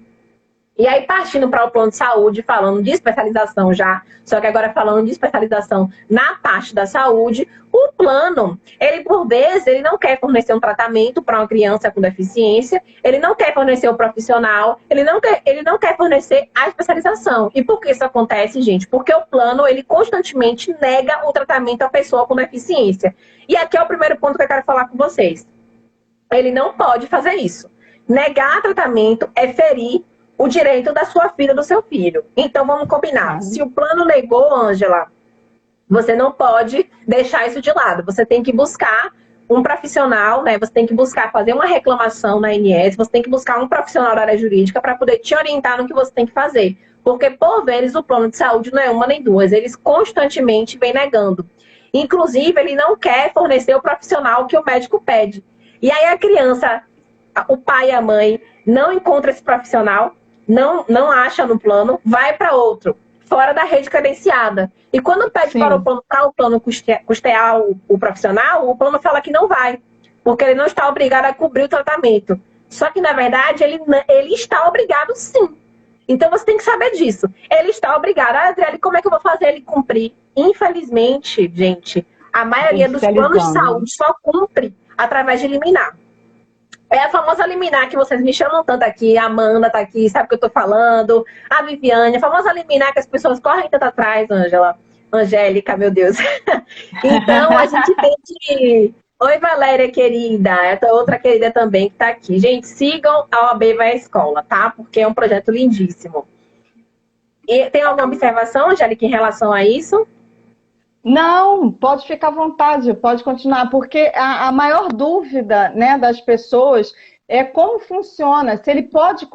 E aí, partindo para o plano de saúde, falando de especialização já, só que agora falando de especialização na parte da saúde, o plano, ele por vezes, ele não quer fornecer um tratamento para uma criança com deficiência, ele não quer fornecer o profissional, ele não quer fornecer a especialização. E por que isso acontece, gente? Porque o plano, ele constantemente nega o tratamento à pessoa com deficiência. E aqui é o primeiro ponto que eu quero falar com vocês. Ele não pode fazer isso. Negar tratamento é ferir o direito da sua filha, do seu filho. Então, vamos combinar. Se o plano negou, Ângela, você não pode deixar isso de lado. Você tem que buscar um profissional, né? Você tem que buscar fazer uma reclamação na ANS, você tem que buscar um profissional da área jurídica para poder te orientar no que você tem que fazer. Porque, por vezes, o plano de saúde não é uma nem duas. Eles constantemente vêm negando. Inclusive, ele não quer fornecer o profissional que o médico pede. E aí a criança, o pai e a mãe, não encontram esse profissional, não acha no plano, vai para outro, fora da rede credenciada. E quando pede para o plano custear o profissional, o plano fala que não vai, porque ele não está obrigado a cobrir o tratamento. Só que, na verdade, ele está obrigado sim. Então, você tem que saber disso. Ele está obrigado. Ah, Adriele, como é que eu vou fazer ele cumprir? Infelizmente, gente, a maioria dos planos de saúde só cumpre através de liminar. É a famosa liminar que vocês me chamam tanto aqui. A Amanda tá aqui, sabe o que eu tô falando? A Viviane, a famosa liminar que as pessoas correm tanto atrás, Angélica, meu Deus. Então, a gente tem que... Oi, Valéria, querida. Essa outra querida também que tá aqui. Gente, sigam a OAB Vai à Escola, tá? Porque é um projeto lindíssimo. E tem alguma observação, Angélica, em relação a isso? Não, pode ficar à vontade, pode continuar, porque a maior dúvida, né, das pessoas é como funciona, se ele pode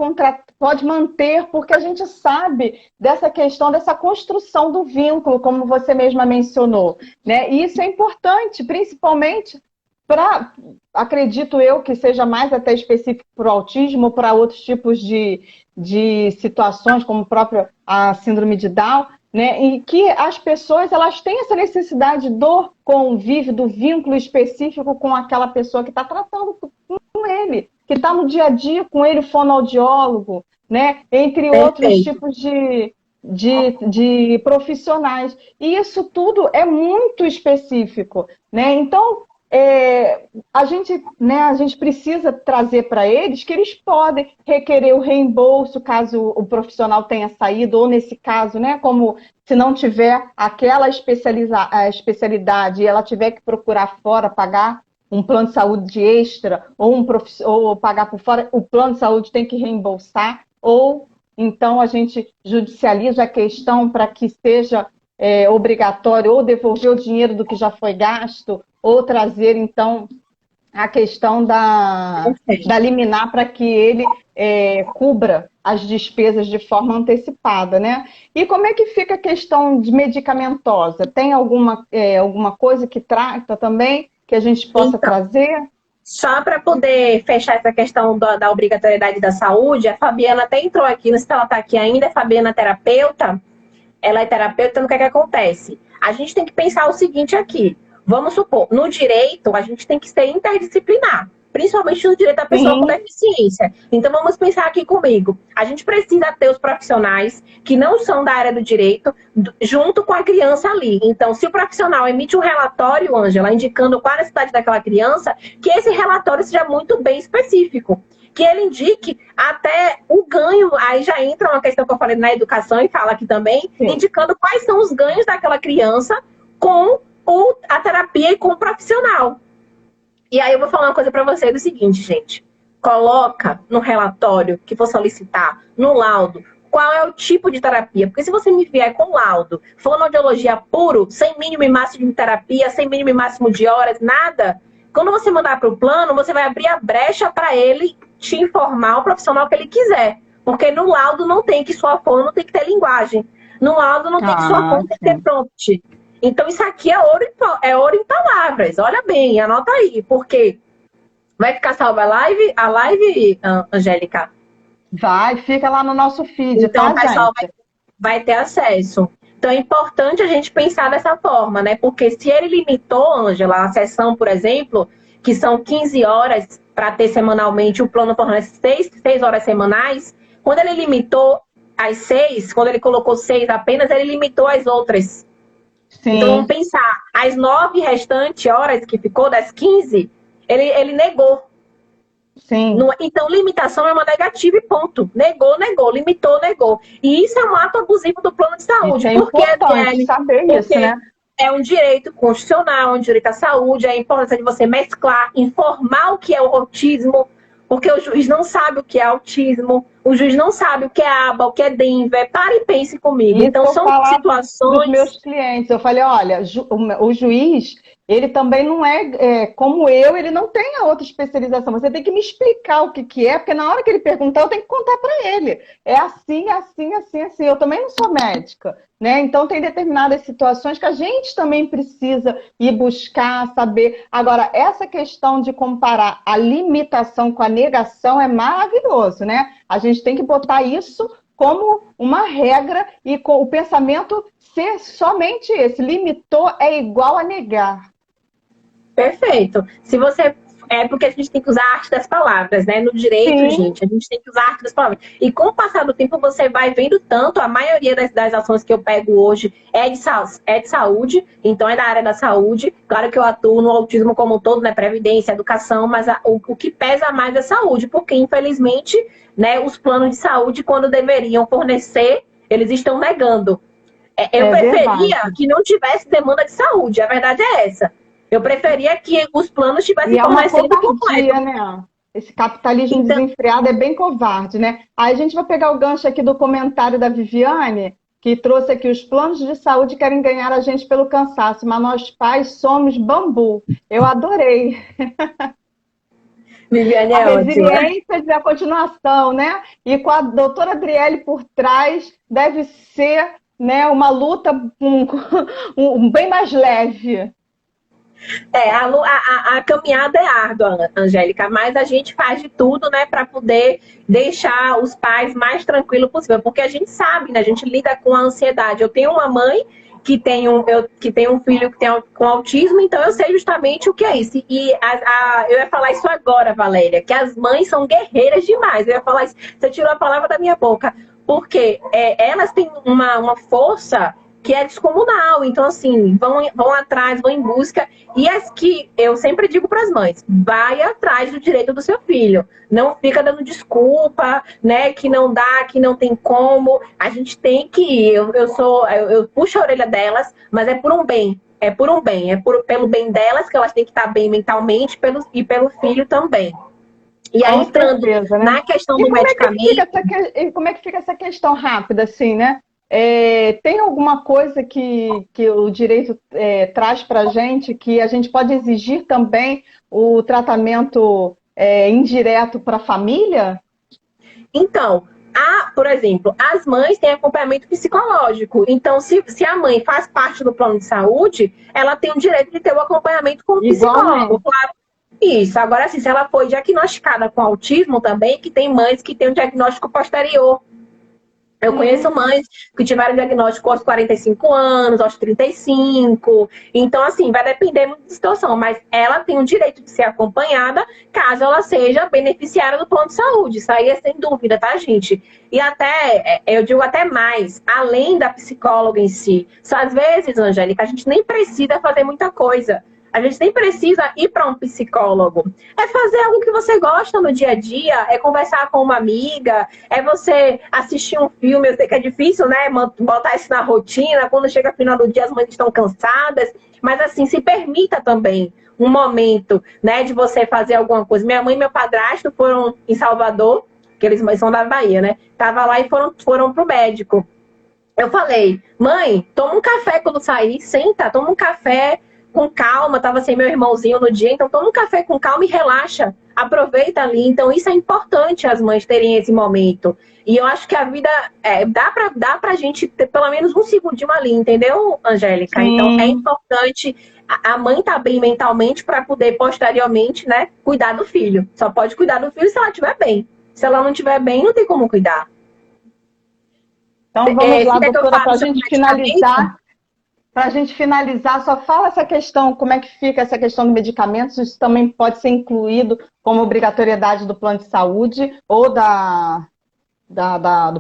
manter, porque a gente sabe dessa questão, dessa construção do vínculo, como você mesma mencionou, né? E isso é importante, principalmente para, acredito eu, que seja mais até específico para o autismo, para outros tipos de situações, como própria a síndrome de Down, né, e que as pessoas elas têm essa necessidade do convívio, do vínculo específico com aquela pessoa que está tratando com ele, que está no dia a dia com ele, fonoaudiólogo, né, entre outros tipos de profissionais. E isso tudo é muito específico, né? Então, a gente precisa trazer para eles que eles podem requerer o reembolso caso o profissional tenha saído, ou nesse caso, né, como se não tiver aquela especialidade e ela tiver que procurar fora, pagar um plano de saúde extra, ou pagar por fora, o plano de saúde tem que reembolsar, ou então a gente judicializa a questão para que seja obrigatório ou devolver o dinheiro do que já foi gasto, ou trazer, então, a questão da liminar para que ele cubra as despesas de forma antecipada, né? E como é que fica a questão de medicamentosa? Tem alguma coisa que trata também, que a gente possa trazer? Só para poder fechar essa questão da obrigatoriedade da saúde, a Fabiana até entrou aqui, não sei se ela está aqui ainda, a Fabiana é terapeuta, ela é terapeuta, então o que é que acontece? A gente tem que pensar o seguinte aqui, vamos supor, no direito a gente tem que ser interdisciplinar, principalmente no direito da pessoa com deficiência. Então vamos pensar aqui comigo, a gente precisa ter os profissionais que não são da área do direito junto com a criança ali. Então se o profissional emite um relatório, Ângela, indicando qual é a necessidade daquela criança, que esse relatório seja muito bem específico. Que ele indique até o ganho, aí já entra uma questão que eu falei na educação e fala aqui também, indicando quais são os ganhos daquela criança com a terapia e com o profissional. E aí eu vou falar uma coisa para vocês do seguinte, gente. Coloca no relatório que for solicitar, no laudo, qual é o tipo de terapia. Porque se você me vier com laudo, fonoaudiologia puro, sem mínimo e máximo de terapia, sem mínimo e máximo de horas, nada, quando você mandar para o plano, você vai abrir a brecha para ele te informar o profissional que ele quiser. Porque no laudo não tem que sua fono tem que ter linguagem. No laudo não tem que sua Ah, fono tem que ter sim. prompt. Então isso aqui é ouro em palavras. Olha bem, anota aí, porque vai ficar salva a live, Angélica. Vai, fica lá no nosso feed, Então tá, o pessoal gente? vai ter acesso. Então é importante a gente pensar dessa forma, né? Porque se ele limitou, Ângela, a sessão, por exemplo, que são 15 horas para ter semanalmente, o plano fornece 6 horas semanais, quando ele limitou as 6, quando ele colocou 6 apenas, ele limitou as outras. Então vamos Sim, pensar, as 9 restantes horas que ficou das 15, ele negou. sim. Então, limitação é uma negativa e ponto. Negou, negou, limitou, negou. E isso é um ato abusivo do plano de Isso saúde. é Por que, importante Adriane? saber isso, Porque né? é um direito constitucional, um direito à saúde, a importância de você mesclar, informar o que é o autismo, porque o juiz não sabe o que é autismo, o juiz não sabe o que é ABA, o que é Denver. Pare e pense comigo. Isso Então, eu são falar dos situações. meus clientes. Eu falei, olha, o juiz, ele também não como eu, ele não tem a outra especialização. Você tem que me explicar o que que é, porque na hora que ele perguntar, eu tenho que contar para ele. É assim, assim, assim, assim. Eu também não sou médica, né? Então tem determinadas situações que a gente também precisa ir buscar, saber. Agora, essa questão de comparar a limitação com a negação é maravilhoso, né? A gente tem que botar isso como uma regra e com o pensamento ser somente esse. Limitou é igual a negar. Perfeito. Se você. É porque a gente tem que usar a arte das palavras, né? No direito, Sim, gente, a gente tem que usar a arte das palavras. E com o passar do tempo, você vai vendo tanto, a maioria das ações que eu pego hoje é de saúde, então é da área da saúde. Claro que eu atuo no autismo como um todo, né? Previdência, educação, mas o que pesa mais é a saúde, porque infelizmente, né, os planos de saúde, quando deveriam fornecer, eles estão negando. Eu é preferia verdade. que não tivesse demanda de saúde, a verdade é essa. Eu preferia que os planos E estivessem é uma fornecendo completo. covardia, né? Esse capitalismo Então, desenfreado é bem covarde, né? Aí a gente vai pegar o gancho aqui do comentário da Viviane, que trouxe aqui: os planos de saúde querem ganhar a gente pelo cansaço, mas nós pais somos bambu. Eu adorei. Viviane A é ótima. resiliência e a continuação, né? E com a doutora Adriele por trás, deve ser, né, uma luta bem mais leve. A caminhada é árdua, Angélica, mas a gente faz de tudo, né, para poder deixar os pais mais tranquilos possível, porque a gente sabe, né, a gente lida com a ansiedade. Eu tenho uma mãe que tem um filho que tem com autismo, então eu sei justamente o que é isso. E eu ia falar isso agora, Valéria, que as mães são guerreiras demais. Eu ia falar isso, você tirou a palavra da minha boca, porque elas têm uma força que é descomunal. Então, assim, vão atrás, vão em busca. E as que eu sempre digo para as mães, vai atrás do direito do seu filho. Não fica dando desculpa, né? Que não dá, que não tem como. A gente tem que ir. Eu puxo a orelha delas, mas é por um bem. É por um bem, pelo bem delas, que elas têm que estar bem mentalmente e pelo filho também. E aí, Com entrando certeza, né? na questão E do medicamento, como é que fica essa questão rápida, assim, né? Tem alguma coisa que o direito traz para a gente que a gente pode exigir também o tratamento indireto para a família? então, por exemplo, as mães têm acompanhamento psicológico. Então, se a mãe faz parte do plano de saúde, ela tem o direito de ter o acompanhamento com o psicólogo. Igualmente. Claro. Isso. Agora, assim, se ela foi diagnosticada com autismo também, que tem mães que têm um diagnóstico posterior. Eu conheço Hum, mães que tiveram diagnóstico aos 45 anos, aos 35. Então, assim, vai depender muito da situação. Mas ela tem o direito de ser acompanhada caso ela seja beneficiária do plano de saúde. Isso aí é sem dúvida, tá, gente? E até, eu digo até mais, além da psicóloga em si. Só às vezes, Angélica, a gente nem precisa fazer muita coisa. A gente nem precisa ir para um psicólogo. É fazer algo que você gosta no dia a dia, é conversar com uma amiga, é você assistir um filme. Eu sei que é difícil, né? Botar isso na rotina. Quando chega o final do dia, as mães estão cansadas. Mas, assim, se permita também. um momento, né, de você fazer alguma coisa. Minha mãe e meu padrasto foram em Salvador, que eles são da Bahia, né? Tava lá e foram pro médico. Eu falei, mãe, toma um café quando sair, senta, toma um café com calma. Tava sem meu irmãozinho no dia, então toma um café com calma e relaxa. Aproveita ali. Então, isso é importante as mães terem esse momento. E eu acho que a vida dá pra gente ter pelo menos um segundinho ali, entendeu, Angélica? Então, é Sim. importante a mãe estar bem mentalmente para poder, posteriormente, né, cuidar do filho. Só pode cuidar do filho se ela estiver bem. Se ela não estiver bem, não tem como cuidar. Então vamos lá, Se quer que eu doutora, para fale a sobre gente medicamento? finalizar. Para a gente finalizar, só fala essa questão, como é que fica essa questão de medicamentos, isso também pode ser incluído como obrigatoriedade do plano de saúde ou do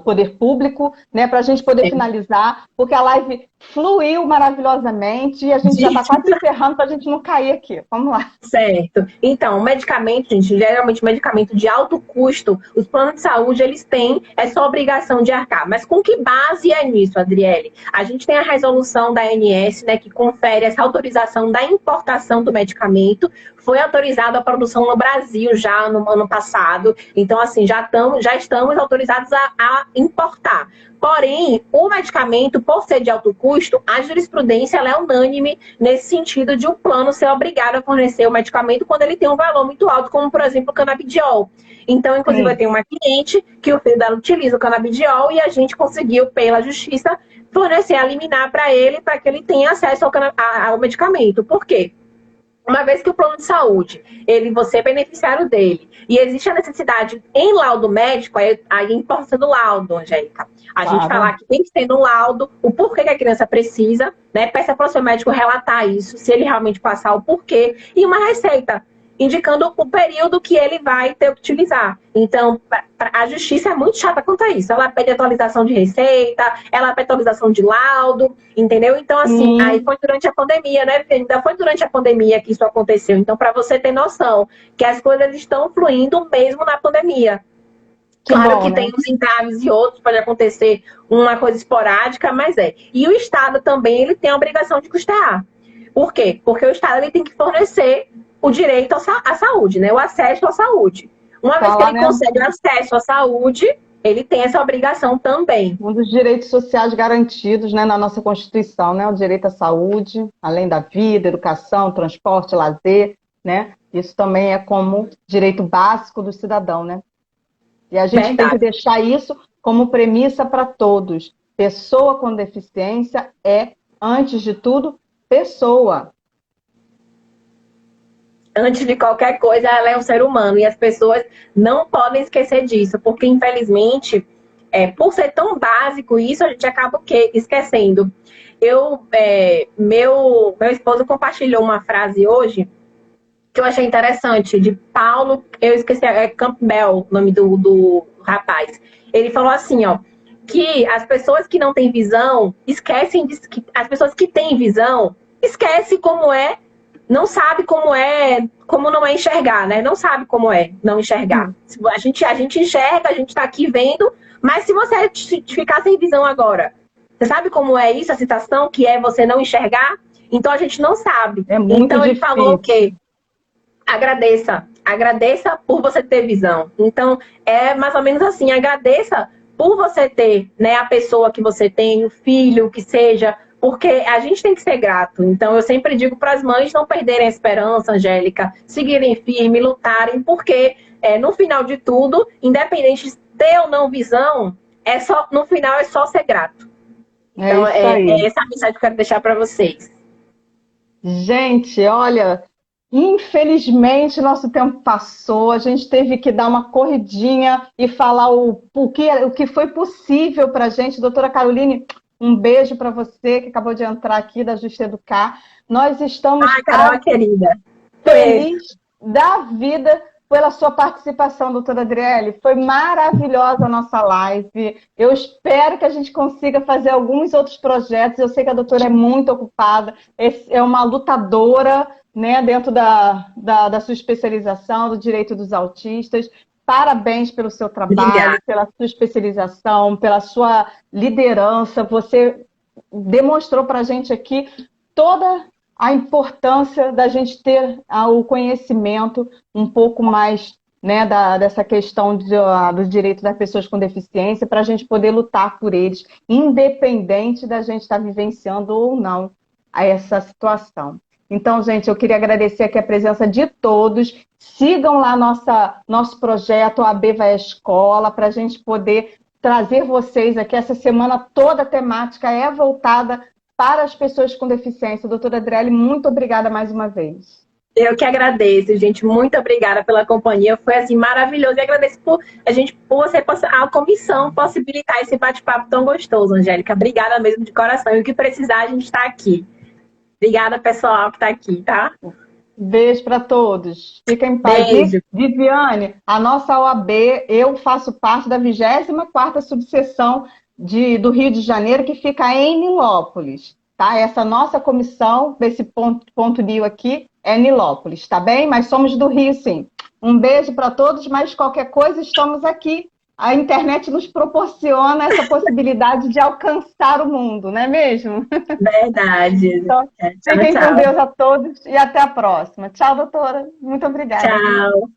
poder público, né, para a gente poder finalizar, porque a live fluiu maravilhosamente e a gente já está quase encerrando para a gente não cair aqui. Vamos lá. Certo. Então, medicamento, gente, geralmente medicamento de alto custo, os planos de saúde, eles têm essa obrigação de arcar. Mas com que base é nisso, Adriele? A gente tem a resolução da ANS, né, que confere essa autorização da importação do medicamento. Foi autorizada a produção no Brasil já no ano passado. Então, assim, já estamos autorizados a importar. Porém, o medicamento, por ser de alto custo, a jurisprudência ela é unânime nesse sentido de o plano ser obrigado a fornecer o medicamento quando ele tem um valor muito alto, como, por exemplo, o canabidiol. Então, inclusive, eu tenho uma cliente que o filho dela utiliza o canabidiol e a gente conseguiu, pela justiça, fornecer a liminar para ele, para que ele tenha acesso ao medicamento. Por quê? Uma vez que o plano de saúde, você é beneficiário dele, e existe a necessidade em laudo médico, aí a importância do laudo, Angélica. A gente falar que tem que ter no laudo o porquê que a criança precisa, né? Peça para o seu médico relatar isso, se ele realmente passar o porquê, e uma receita, indicando o período que ele vai ter que utilizar. Então, a justiça é muito chata quanto a isso. Ela pede atualização de receita, ela pede atualização de laudo, entendeu? Então, assim, aí foi durante a pandemia, né? Ainda foi durante a pandemia que isso aconteceu. Então, para você ter noção que as coisas estão fluindo mesmo na pandemia. Claro que tem uns entraves e outros, pode acontecer uma coisa esporádica, mas é. E o Estado também, ele tem a obrigação de custear. Por quê? Porque o Estado ele tem que fornecer o direito à saúde, né? O acesso à saúde. Uma vez que ele consegue o acesso à saúde, ele tem essa obrigação também. Um dos direitos sociais garantidos, né, na nossa Constituição, né? O direito à saúde, além da vida, educação, transporte, lazer, né? Isso também é como direito básico do cidadão, né? E a gente tem que deixar isso como premissa para todos. Pessoa com deficiência é, antes de tudo, pessoa. Antes de qualquer coisa, ela é um ser humano. E as pessoas não podem esquecer disso, porque, infelizmente, por ser tão básico isso, a gente acaba o quê? Esquecendo. Meu esposo compartilhou uma frase hoje que eu achei interessante, de Paulo, eu esqueci, Campbell, o nome do rapaz. Ele falou assim, ó, que as pessoas que não têm visão, as pessoas que têm visão, esquecem como é, não sabe como não é enxergar, né? Não sabe como é não enxergar. A gente enxerga, a gente tá aqui vendo, mas se você ficar sem visão agora, você sabe como é isso, a situação que é você não enxergar? Então a gente não sabe. Então ele falou o quê? Agradeça por você ter visão. Então, é mais ou menos assim, agradeça por você ter, né, a pessoa que você tem, o filho, que seja, porque a gente tem que ser grato. Então, eu sempre digo para as mães não perderem a esperança, Angélica, seguirem firme, lutarem, porque no final de tudo, independente de ter ou não visão, no final é só ser grato. Então, é essa a mensagem que eu quero deixar para vocês. Gente, olha... Infelizmente, nosso tempo passou, a gente teve que dar uma corridinha e falar o que foi possível para a gente. Doutora Caroline, um beijo para você que acabou de entrar aqui da Justa Educar. Nós estamos querida. Feliz da vida pela sua participação, doutora Adriele. Foi maravilhosa a nossa live. Eu espero que a gente consiga fazer alguns outros projetos. Eu sei que a doutora é muito ocupada, é uma lutadora, né, dentro da sua especialização, do direito dos autistas. Parabéns pelo seu trabalho, obrigada, pela sua especialização, pela sua liderança. Você demonstrou para a gente aqui toda a importância da gente ter o conhecimento um pouco mais, né, dessa questão dos direitos das pessoas com deficiência, para a gente poder lutar por eles, independente da gente estar vivenciando ou não essa situação. Então, gente, eu queria agradecer aqui a presença de todos. Sigam lá nosso projeto OAB Vai à Escola, para a gente poder trazer vocês aqui. Essa semana toda a temática é voltada para as pessoas com deficiência. Doutora Adriele, muito obrigada mais uma vez. Eu que agradeço, gente. Muito obrigada pela companhia. Foi assim maravilhoso. E agradeço por a comissão possibilitar esse bate-papo tão gostoso, Angélica. Obrigada mesmo de coração. E o que precisar, a gente está aqui. Obrigada, pessoal, que está aqui, tá? Beijo para todos. Fiquem em paz. Beijo. Viviane, a nossa OAB, eu faço parte da 24ª subseção do Rio de Janeiro, que fica em Nilópolis. Tá? Essa nossa comissão, desse ponto Nil aqui, é Nilópolis, tá bem? Mas somos do Rio, sim. Um beijo para todos, mas qualquer coisa, estamos aqui. A internet nos proporciona essa possibilidade de alcançar o mundo, não é mesmo? Verdade. Então, fiquem com Deus a todos e até a próxima. Tchau, doutora. Muito obrigada. Tchau.